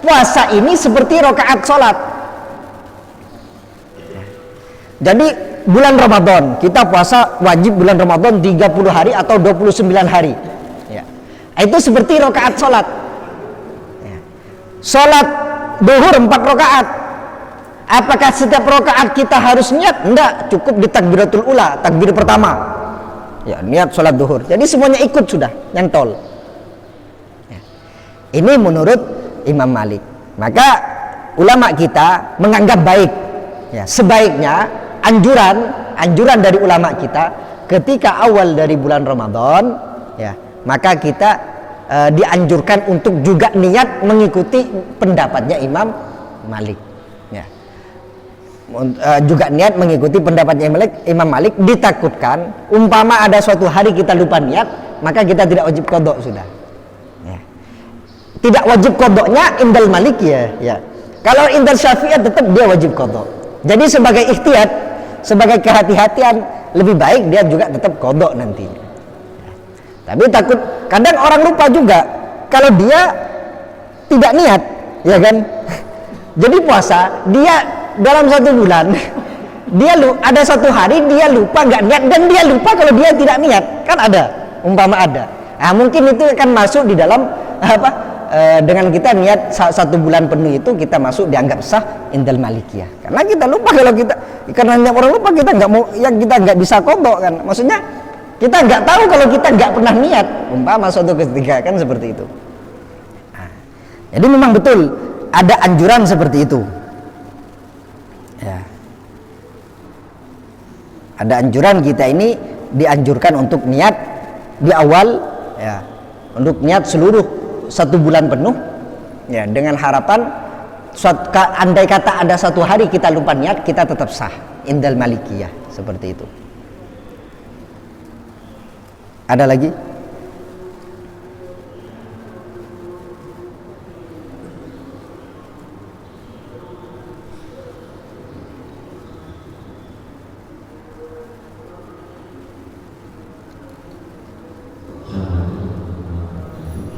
puasa ini seperti rakaat sholat, ya. Jadi bulan Ramadan kita puasa wajib bulan Ramadan 30 hari atau 29 hari, ya. Itu seperti rakaat sholat, ya. Sholat duhur 4 rakaat. Apakah setiap rakaat kita harus niat? Enggak, cukup di takbiratul ula, takbir pertama, ya, niat sholat duhur. Jadi semuanya ikut sudah, nyantol, ya. Ini menurut Imam Malik. Maka ulama kita menganggap baik, ya, sebaiknya anjuran dari ulama kita ketika awal dari bulan Ramadan, ya, maka kita dianjurkan untuk juga niat mengikuti pendapatnya Imam Malik, ya. Juga niat mengikuti pendapatnya Imam Malik, ditakutkan umpama ada suatu hari kita lupa niat, maka kita tidak wajib qadha sudah, ya. Tidak wajib qadhanya indal Malik, ya, ya. Kalau indah Syafi'iyah tetap dia wajib qadha. Jadi sebagai ikhtiyat, sebagai kehati-hatian, lebih baik dia juga tetap qadha nantinya. Tapi takut kadang orang lupa juga kalau dia tidak niat, ya kan? Jadi puasa dia dalam 1 bulan dia ada 1 hari dia lupa nggak niat, dan dia lupa kalau dia tidak niat, kan ada, umpama ada. Nah, mungkin itu akan masuk di dalam dengan kita niat 1 bulan penuh itu kita masuk dianggap sah indal Malikiyah. Karena kita lupa kalau kita, karena orang lupa kita nggak mau, yang kita nggak bisa qadha kan. Maksudnya kita nggak tahu kalau kita nggak pernah niat, umpama suatu ketika kan seperti itu. Nah, jadi memang betul ada anjuran seperti itu. Ya. Ada anjuran kita ini dianjurkan untuk niat di awal, ya, untuk niat seluruh 1 bulan penuh, ya, dengan harapan andai kata ada 1 hari kita lupa niat, kita tetap sah indal Malikiyah, seperti itu. Ada lagi?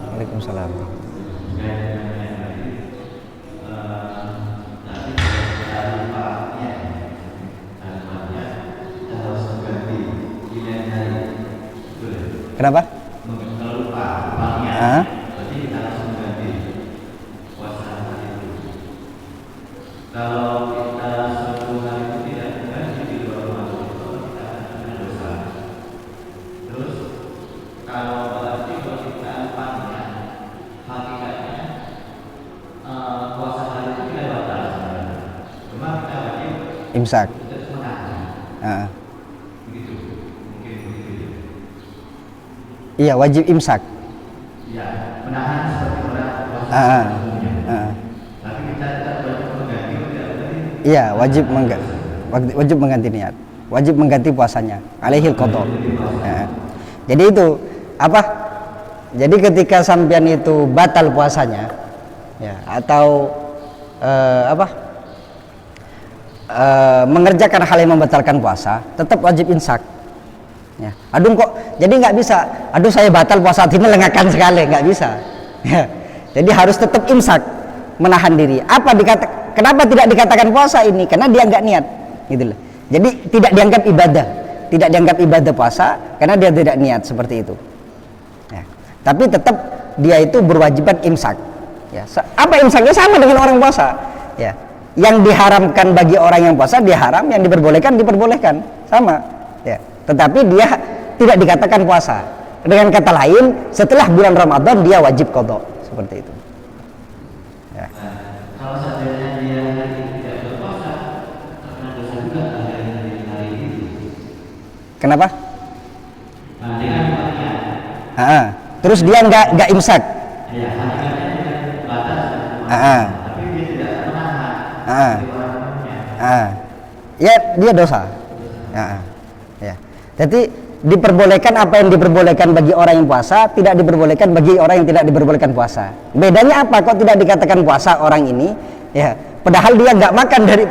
Waalaikumsalam. Kenapa? Kalau lupa lupanya, berarti kita langsung ganti puasa hari itu. Kalau kita 10 hari itu tidak ganti di luar Ramadan itu kita akan kena dosa. Terus kalau berarti kalau kita lupanya, hakikatnya puasa hari itu tidak batal. Cuma kita wajib Imsak. terus menahan. Begitu, mungkin begitu. Iya, wajib imsak. Ya, menahan seperti orang puasa sebelumnya. Tapi kita tetap wajib mengganti berarti. Iya, wajib mengganti niat, wajib mengganti puasanya, alaihil qadha. Ya. Jadi itu apa? Jadi ketika sampean itu batal puasanya, ya, atau mengerjakan hal yang membatalkan puasa, tetap wajib imsak. Ya. Aduh kok, jadi nggak bisa. Aduh saya batal puasa ini lengakan sekali, nggak bisa. Ya. Jadi harus tetap imsak, menahan diri. Kenapa tidak dikatakan puasa ini? Karena dia nggak niat, gitu loh. Jadi tidak dianggap ibadah, tidak dianggap ibadah puasa karena dia tidak niat seperti itu. Ya. Tapi tetap dia itu berwajiban imsak. Ya. Apa imsaknya sama dengan orang puasa? Ya. Yang diharamkan bagi orang yang puasa dia haram, yang diperbolehkan sama. Ya. Tetapi dia tidak dikatakan puasa. Dengan kata lain, setelah bulan Ramadan dia wajib qadha, seperti itu. Ya. Kalau seandainya dia hari ini tidak berpuasa, terkena dosa juga hari ini. Kenapa? Nah, dengan Ah, terus dia nggak imsak. ya, hakikatnya dia batas, tapi dia tidak menahan. Ya dia dosa. Ya. Jadi diperbolehkan apa yang diperbolehkan bagi orang yang puasa, tidak diperbolehkan bagi orang yang tidak diperbolehkan puasa. Bedanya apa? Kok tidak dikatakan puasa orang ini? Ya, padahal dia nggak makan dari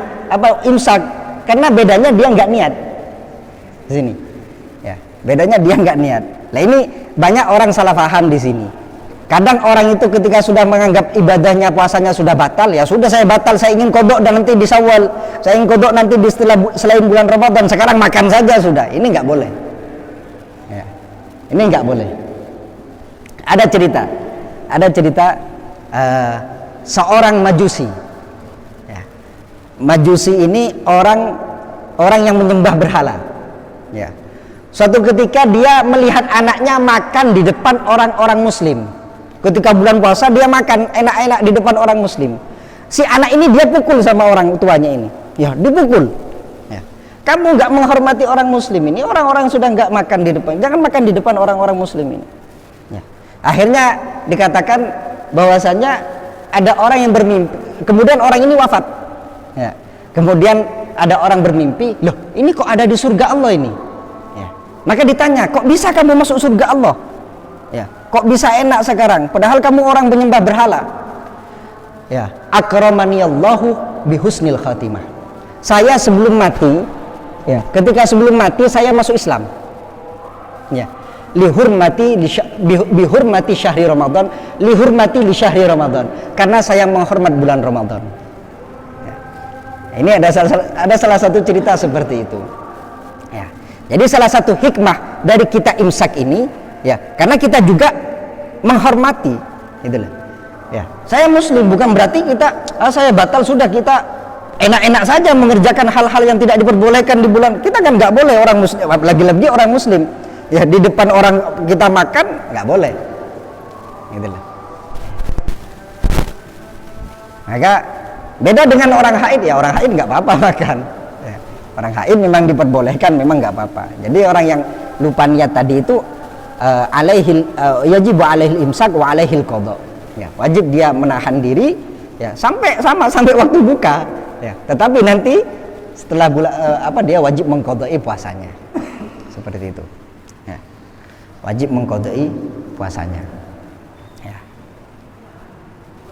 imsak, karena bedanya dia nggak niat. Di sini. Ya, bedanya dia nggak niat. Nah ini banyak orang salah paham di sini. Kadang orang itu ketika sudah menganggap ibadahnya puasanya sudah batal, ya sudah saya batal, saya ingin qadha dan nanti di Syawal, saya ingin qadha nanti di selain bulan Ramadan, sekarang makan saja sudah. Ini nggak boleh. Ya. Ini nggak boleh. Ada cerita seorang Majusi. Ya. Majusi ini orang yang menyembah berhala. Ya. Suatu ketika dia melihat anaknya makan di depan orang-orang Muslim. Ketika bulan puasa dia makan enak-enak di depan orang Muslim. Si anak ini dia pukul sama orang tuanya ini. Ya, dipukul. Ya. Kamu nggak menghormati orang Muslim ini. Orang-orang sudah nggak makan di depan. Jangan makan di depan orang-orang Muslim ini. Ya. Akhirnya dikatakan bahwasanya ada orang yang bermimpi. Kemudian orang ini wafat. Ya. Kemudian ada orang bermimpi. Loh, ini kok ada di surga Allah ini? Ya. Maka ditanya, kok bisa kamu masuk surga Allah? Ya, kok bisa enak sekarang? Padahal kamu orang penyembah berhala. ya, akramani Allahu bihusnil khatimah. Saya sebelum mati, ya, ketika sebelum mati saya masuk Islam. Ya. Bihurmati syahri Ramadan, lihurmati li syahri Ramadan. Karena saya menghormat bulan Ramadan. Ya. Ini ada salah satu cerita seperti itu. Ya. Jadi salah satu hikmah dari kita imsak ini, ya, karena kita juga menghormati, gitu loh. Ya, saya muslim bukan berarti kita saya batal sudah, kita enak-enak saja mengerjakan hal-hal yang tidak diperbolehkan di bulan. Kita kan nggak boleh, orang muslim, lagi-lagi orang muslim, ya, di depan orang kita makan nggak boleh, gitu loh. Maka beda dengan orang haid, ya, orang haid nggak apa-apa makan, ya, orang haid memang diperbolehkan, memang nggak apa-apa. Jadi orang yang lupa niat tadi itu yajibu alaihil imsak wa alaihil qadha. Ya, wajib dia menahan diri, ya, sampai waktu buka, ya. Tetapi nanti setelah dia wajib mengqadai puasanya. Seperti itu. Ya. Wajib mengqadai puasanya. Ya.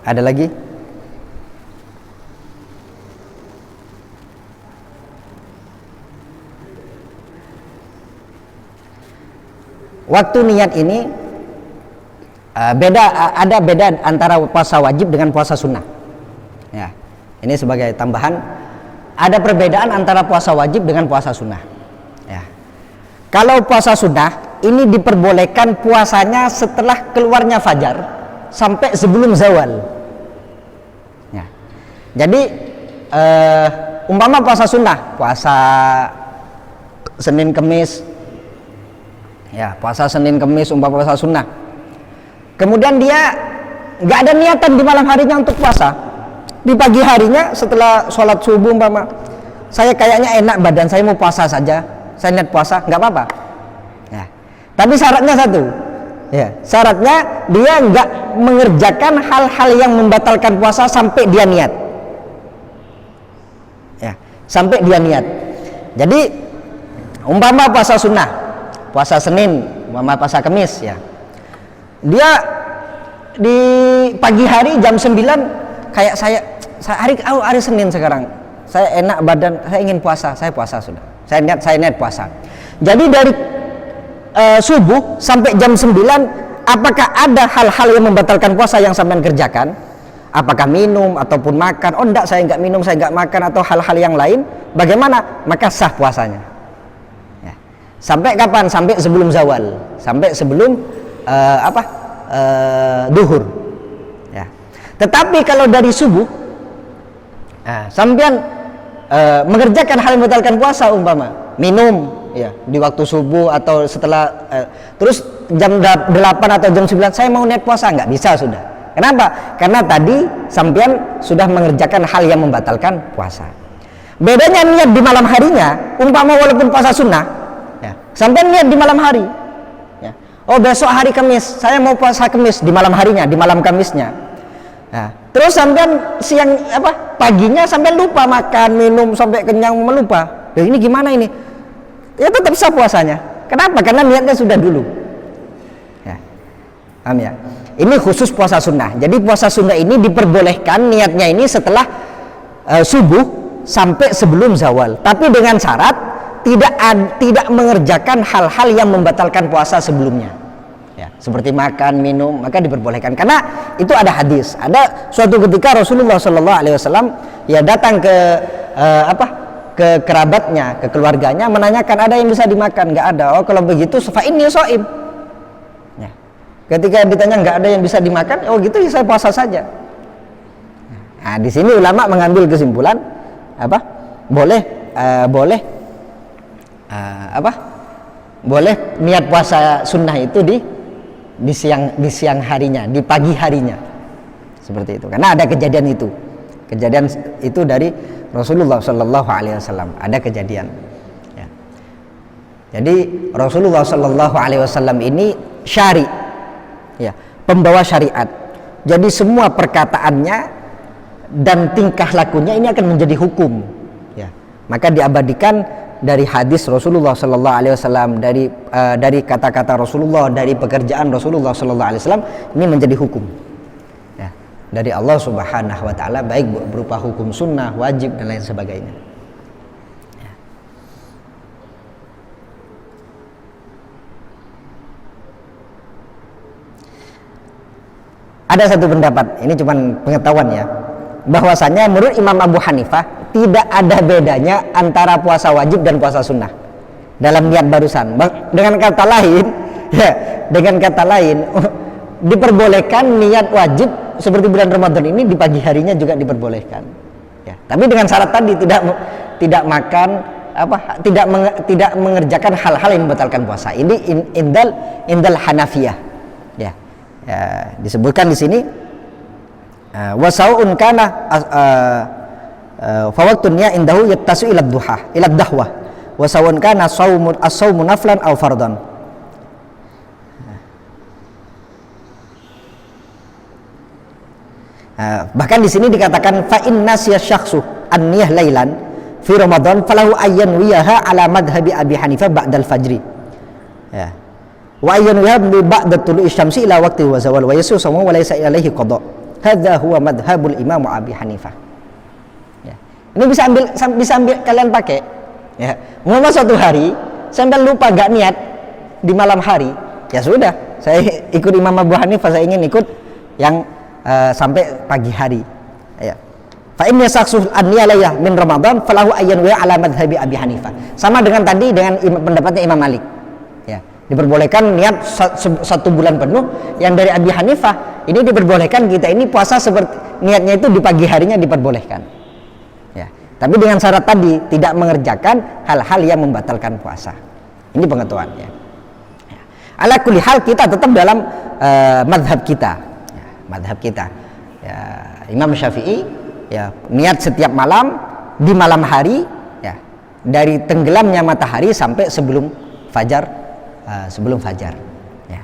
Ada lagi? Waktu niat ini ada beda antara puasa wajib dengan puasa sunnah. Ya, ini sebagai tambahan, ada perbedaan antara puasa wajib dengan puasa sunnah. Ya, kalau puasa sunnah ini diperbolehkan puasanya setelah keluarnya fajar sampai sebelum zawal. Ya, jadi umpama puasa sunnah, puasa Senin Kemis, ya, puasa Senin Kemis umpama puasa sunnah. Kemudian dia nggak ada niatan di malam harinya untuk puasa. Di pagi harinya setelah sholat subuh umpama, saya kayaknya enak badan, saya mau puasa saja, saya niat puasa, nggak apa-apa. Ya. Tapi syaratnya satu, ya, syaratnya dia nggak mengerjakan hal-hal yang membatalkan puasa sampai dia niat. Ya, sampai dia niat. Jadi umpama puasa sunnah, puasa Senin, umpama puasa Kamis, ya. Dia di pagi hari jam 9 kayak saya hari Senin sekarang, saya enak badan, saya ingin puasa, saya puasa sudah, saya niat puasa. Jadi dari subuh sampai jam 9, apakah ada hal-hal yang membatalkan puasa yang sampean kerjakan? Apakah minum ataupun makan? Oh enggak, saya enggak minum, saya enggak makan, atau hal-hal yang lain. Bagaimana? Maka sah puasanya. Ya. Sampai kapan? Sampai sebelum zawal, sampai sebelum duhur, ya. Tetapi kalau dari subuh, sampean mengerjakan hal yang membatalkan puasa, umpama minum, ya, di waktu subuh atau setelah, terus jam 8 atau jam 9 saya mau niat puasa, nggak bisa sudah. Kenapa? Karena tadi sampean sudah mengerjakan hal yang membatalkan puasa. Bedanya niat di malam harinya, umpama walaupun puasa sunnah, ya, sampean niat di malam hari. Oh, besok hari Kamis, saya mau puasa Kamis, di malam harinya, di malam Kamisnya. Nah, terus sampean paginya sampean lupa makan, minum sampai kenyang, melupa. Ini gimana ini? Ya tetap sah puasanya. Kenapa? Karena niatnya sudah dulu. Ya. Paham ya? Ini khusus puasa sunnah. Jadi puasa sunnah ini diperbolehkan niatnya ini setelah subuh sampai sebelum zawal. Tapi dengan syarat tidak mengerjakan hal-hal yang membatalkan puasa sebelumnya. Ya, seperti makan, minum, maka diperbolehkan. Karena itu ada hadis. Ada suatu ketika Rasulullah SAW ya datang ke ke kerabatnya, ke keluarganya, menanyakan ada yang bisa dimakan, nggak ada. Oh, kalau begitu fa inni shaim. Ya. Ketika ditanya nggak ada yang bisa dimakan, oh gitu ya saya puasa saja. Nah, di sini ulama mengambil kesimpulan boleh niat puasa sunnah itu di siang harinya, di pagi harinya, seperti itu. Karena ada kejadian itu dari Rasulullah Shallallahu Alaihi Wasallam, ada kejadian. Ya. Jadi Rasulullah Shallallahu Alaihi Wasallam ini syari, ya, pembawa syariat. Jadi semua perkataannya dan tingkah lakunya ini akan menjadi hukum. Ya. Maka diabadikan dari hadis Rasulullah Sallallahu Alaihi Wasallam, dari kata-kata Rasulullah, dari pekerjaan Rasulullah Sallallahu Alaihi Wasallam, ini menjadi hukum. Ya. dari Allah Subhanahu wa taala, baik berupa hukum sunnah, wajib dan lain sebagainya. Ada satu pendapat, ini cuma pengetahuan ya, bahwasanya menurut Imam Abu Hanifah tidak ada bedanya antara puasa wajib dan puasa sunnah dalam niat barusan. Dengan kata lain, ya, dengan kata lain, diperbolehkan niat wajib seperti bulan Ramadan ini di pagi harinya juga diperbolehkan. Ya, tapi dengan syarat tadi tidak makan tidak mengerjakan hal-hal yang membatalkan puasa. Ini indal Hanafiyah. Ya. Ya, disebutkan di sini wasaun kana fawaqtunnya indahu yattasu ila duha ila dahwah wasaun kana as-saumu naflan aw fardan. Bahkan di sini dikatakan fa inna syakhsu an-niyah lailan fi ramadan falahu ayyan wiyaha ala madhhabi Abi Hanifah ba'dal fajri. Ya. Wa ayyanuha bi ba'da tulu'i syamsi ila waqti wa zawal wa yasu sama wa laysa alaihi qada. Hadza huwa madhhabul Imam Abi Hanifah. Ya. Ini bisa ambil kalian pakai. Ya. Umpama suatu hari sampai lupa enggak niat di malam hari, ya sudah, saya ikut Imam Abu Hanifah, saya ingin ikut yang sampai pagi hari. Ya. Fa inna saksul an-niyalayah min Ramadan falahu ayyanuha ala madhhabi Abi Hanifah. Sama dengan tadi dengan pendapatnya Imam Malik. Ya. Diperbolehkan niat satu bulan penuh. Yang dari Abi Hanifah ini diperbolehkan kita ini puasa seperti niatnya itu di pagi harinya diperbolehkan. Ya, tapi dengan syarat tadi tidak mengerjakan hal-hal yang membatalkan puasa. Ini pengetahuannya. Ya. Ala kulli hal kita tetap dalam madhab kita. Ya, madhab kita. Ya, Imam Syafi'i ya niat setiap malam di malam hari ya dari tenggelamnya matahari sampai sebelum fajar. Sebelum fajar ya.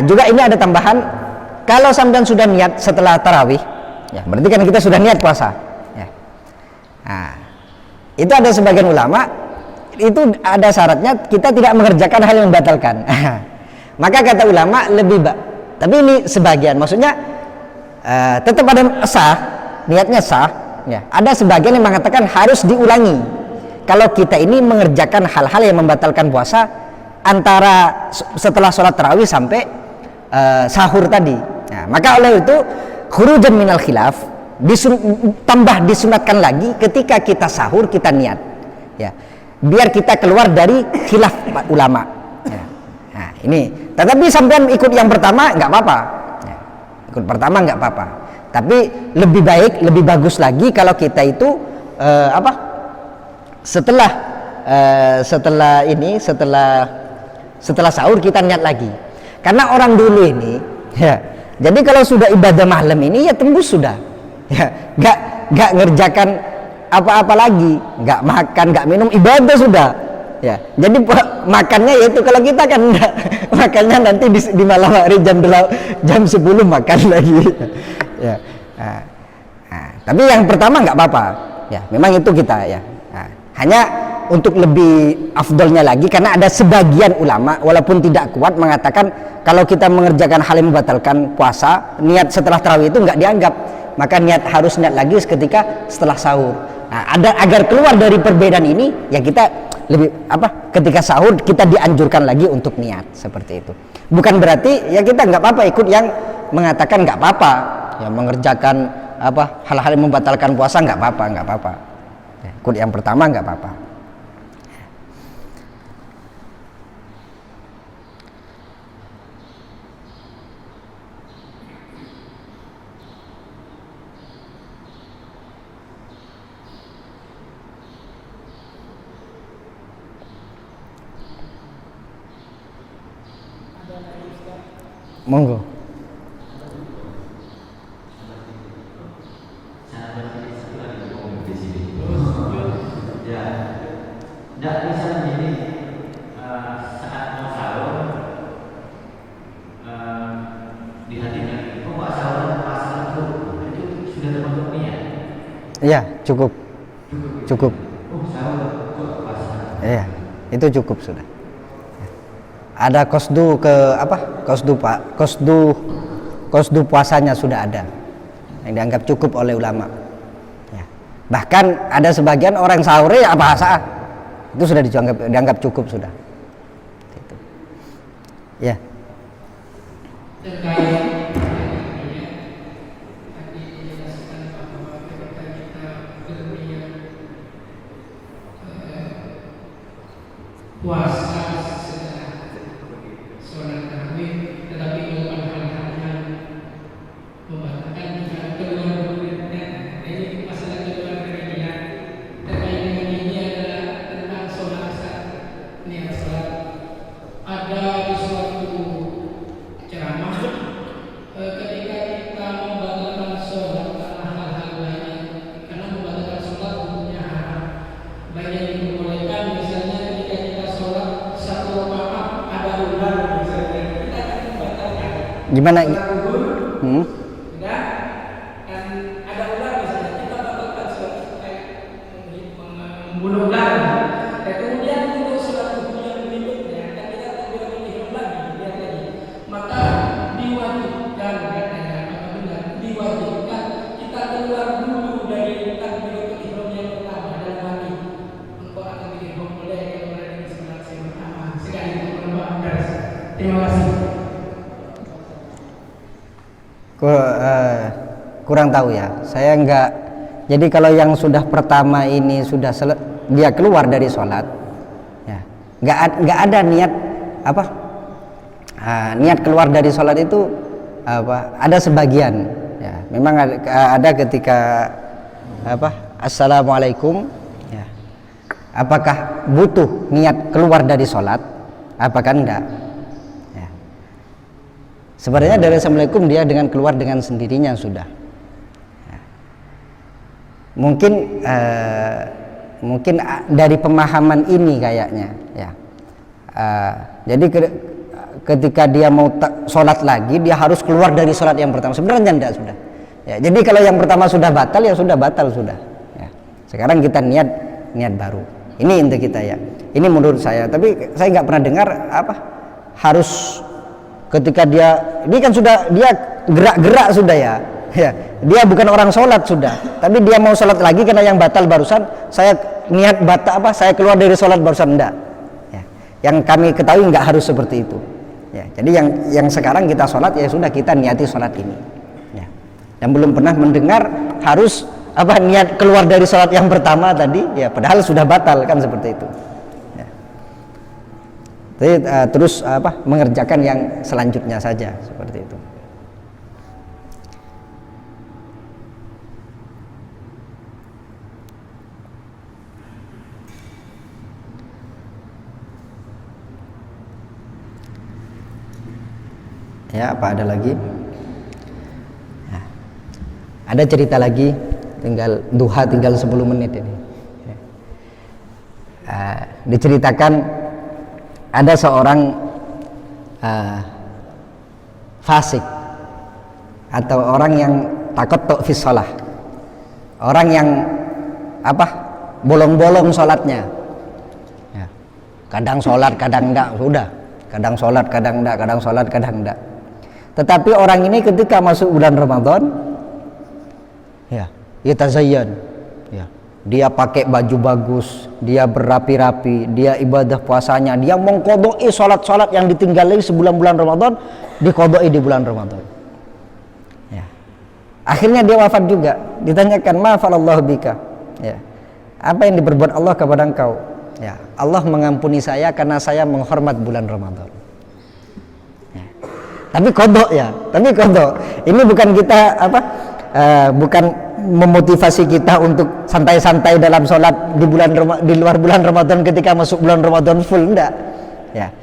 Juga ini ada tambahan, kalau sampean sudah niat setelah tarawih ya berarti kan kita sudah niat puasa ya. Itu ada sebagian ulama itu ada syaratnya kita tidak mengerjakan hal yang membatalkan. Maka kata ulama lebih tapi ini sebagian, maksudnya tetap ada sah, niatnya sah ya. Ada sebagian yang mengatakan harus diulangi kalau kita ini mengerjakan hal-hal yang membatalkan puasa antara setelah sholat tarawih sampai sahur tadi. Nah, maka oleh itu khurujan minal khilaf tambah disunatkan lagi ketika kita sahur kita niat ya, biar kita keluar dari khilaf ulama ya. Nah, ini tetapi sampean ikut yang pertama nggak apa-apa ya. Ikut pertama nggak apa-apa, tapi lebih baik, lebih bagus lagi kalau kita itu setelah sahur kita niat lagi. Karena orang dulu ini ya, jadi kalau sudah ibadah malam ini ya tembus sudah ya, nggak ngerjakan apa-apa lagi, nggak makan, nggak minum, ibadah sudah ya. Jadi makannya yaitu kalau kita kan enggak, makannya nanti di malam hari jam 10 makan lagi ya. Tapi yang pertama nggak apa-apa ya, memang itu kita ya. Hanya untuk lebih afdolnya lagi, karena ada sebagian ulama walaupun tidak kuat mengatakan kalau kita mengerjakan hal yang membatalkan puasa, niat setelah tarawih itu nggak dianggap, maka harus niat lagi ketika setelah sahur. Ada agar keluar dari perbedaan ini ya kita lebih ketika sahur kita dianjurkan lagi untuk niat seperti itu. Bukan berarti ya kita nggak apa-apa ikut yang mengatakan nggak apa-apa ya mengerjakan hal-hal yang membatalkan puasa, nggak apa-apa ya, ikut yang pertama nggak apa-apa. Monggo. Tidak bisa menjadi saat mau sahur di hatinya kok nggak sahur pasal itu sudah termasuk niat. Iya, cukup. Sahur kok pasal. Iya, itu cukup sudah. Ada qasdu puasanya sudah ada, yang dianggap cukup oleh ulama. Ya. Bahkan ada sebagian orang sahur ya puasa, itu sudah dianggap cukup sudah. Gitu. Ya. Terkait tadi dijelaskan bahwa ketika kita berniat puasa setelah sholat tarawih, tetapi melakukan hal-hal yang membatalkan jika keluar dari niat. Ini masalah keluar dari niat. Terkait dengan ini adalah tentang sholat asar, niat sholat. Ada di suatu ceramah ketika kita membatalkan sholat karena hal-hal lainnya, karena membatalkan sholat tentunya haram. Baik yang diperbolehkan misalnya ketika kita sholat satu rakaat ada ular misalnya, kita akan membatalkan. Gimana? Sholat zuhur, sudah, dan ada ular misalnya, kita batalkan sholat supaya membunuh ular. Dan kemudian untuk sholat zuhur yang berikutnya, dan kita takbiratul ihram lagi, lihat lagi, maka diwajibkan katanya apabila diwajibkan kita keluar dulu dari takbiratul ihram yang pertama dalam hati. Engkau akan dihimbau oleh kalau ada di sholat yang pertama. Sekali itu menambah beres. Terima kasih. Kurang tahu ya. Saya enggak. Jadi kalau yang sudah pertama ini sudah dia keluar dari sholat, ya, enggak ada niat apa? Niat keluar dari sholat itu apa? Ada sebagian. Ya, memang ada ketika apa? Assalamualaikum. Ya. Apakah butuh niat keluar dari sholat? Apakah enggak? Sebenarnya dari Assalamualaikum dia dengan keluar dengan sendirinya sudah. Ya. Mungkin dari pemahaman ini kayaknya. Ya. Jadi ketika dia mau sholat lagi, dia harus keluar dari sholat yang pertama. Sebenarnya enggak sudah. Ya. Jadi kalau yang pertama sudah batal, ya sudah batal sudah. Ya. Sekarang kita niat baru. Ini inti kita ya. Ini menurut saya. Tapi saya nggak pernah dengar apa harus ketika dia ini kan sudah dia gerak-gerak sudah ya, dia bukan orang sholat sudah, tapi dia mau sholat lagi karena yang batal barusan saya niat batal apa saya keluar dari sholat barusan enggak, ya. Yang kami ketahui enggak harus seperti itu, ya. Jadi yang sekarang kita sholat ya sudah kita niati sholat ini, ya. Yang belum pernah mendengar harus apa niat keluar dari sholat yang pertama tadi, ya padahal sudah batal kan seperti itu. Jadi, terus apa mengerjakan yang selanjutnya saja seperti itu. Ya, apa ada lagi? Ya. Ada cerita lagi, tinggal duha tinggal 10 menit ini. Diceritakan ada seorang fasik atau orang yang taqattu fi shalah, orang yang apa bolong-bolong sholatnya, ya. Kadang sholat kadang enggak, sudah kadang sholat kadang enggak, kadang sholat kadang enggak. Tetapi orang ini ketika masuk bulan Ramadan, ya yatazayyan, ya dia pakai baju bagus, dia berapi-rapi, dia ibadah puasanya, dia mengqodoi sholat-sholat yang ditinggalin sebulan-bulan Ramadan, diqodoi di bulan Ramadan. Ya. Akhirnya dia wafat juga. Ditanyakan, ma fa'alallahu bika? Ya. Apa yang diperbuat Allah kepada engkau? Ya. Allah mengampuni saya karena saya menghormat bulan Ramadan. Ya. Tapi qodok ya, tapi qodok. Ini bukan kita apa? Bukan memotivasi kita untuk santai-santai dalam sholat di luar bulan Ramadan ketika masuk bulan Ramadan full, enggak ya.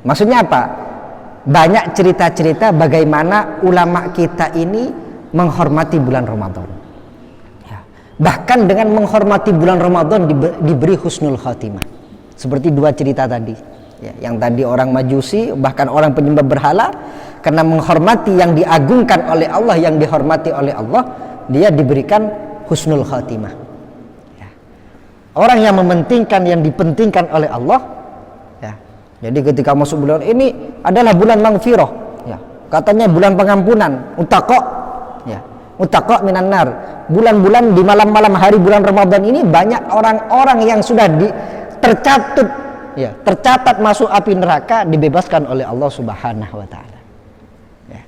Maksudnya apa? Banyak cerita-cerita bagaimana ulama kita ini menghormati bulan Ramadan ya. Bahkan dengan menghormati bulan Ramadan diberi husnul khatimah, seperti dua cerita tadi ya. Yang tadi orang Majusi, bahkan orang penyembah berhala, karena menghormati yang diagungkan oleh Allah, yang dihormati oleh Allah, dia diberikan husnul khatimah ya. Orang yang mementingkan yang dipentingkan oleh Allah ya. Jadi ketika masuk bulan ini adalah bulan maghfirah ya. katanya bulan pengampunan, utaqo, ya, utaqo minan nar. Bulan-bulan di malam-malam hari bulan Ramadan ini banyak orang-orang yang sudah tercatat masuk api neraka dibebaskan oleh Allah Subhanahu wa taala. Ya.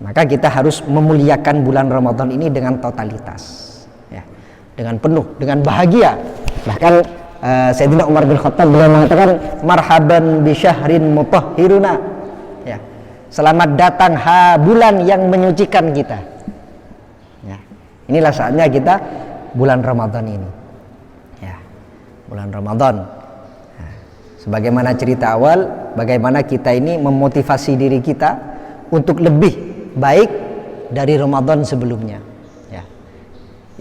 Maka kita harus memuliakan bulan Ramadan ini dengan totalitas, ya, dengan penuh, dengan bahagia. Bahkan Sayyidina Umar bin Khattab beliau mengatakan marhaban bi syahrin mutahhiruna, ya, selamat datang bulan yang menyucikan kita, ya. Inilah saatnya kita bulan Ramadan ini, ya, bulan Ramadan, ya. Sebagaimana cerita awal, bagaimana kita ini memotivasi diri kita untuk lebih baik dari Ramadan sebelumnya, ya.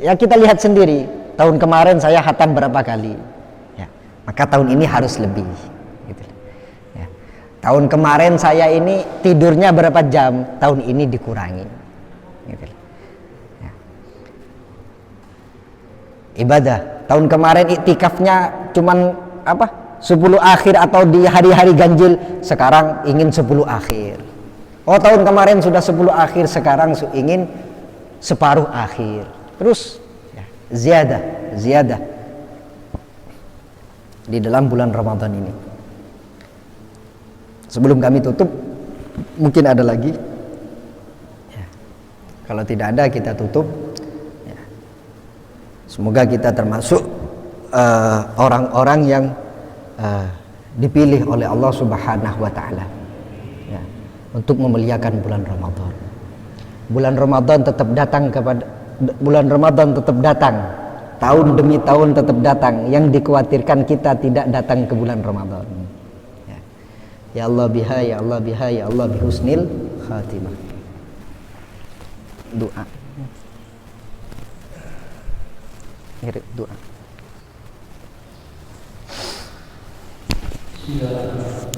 Ya, kita lihat sendiri, tahun kemarin saya khatam berapa kali, maka tahun ini harus lebih, gitu. Ya. Tahun kemarin saya ini tidurnya berapa jam, tahun ini dikurangi, gitu. Ya. Ibadah, tahun kemarin iktikafnya cuman 10 akhir atau di hari-hari ganjil, sekarang ingin 10 akhir. Oh, tahun kemarin sudah 10 akhir, sekarang ingin separuh akhir. Terus ya, ziyadah di dalam bulan Ramadan ini. Sebelum kami tutup, mungkin ada lagi, ya. Kalau tidak ada kita tutup, ya. Semoga kita termasuk orang-orang yang dipilih oleh Allah Subhanahu wa taala, ya, untuk memuliakan bulan Ramadan. Bulan Ramadan tetap datang, tahun demi tahun tetap datang. Yang dikhawatirkan kita tidak datang ke bulan Ramadan. Ya Allah biha, ya Allah biha, ya Allah bihusnil khatimah. Doa. Ngirim doa. Bismillahirrahmanirrahim.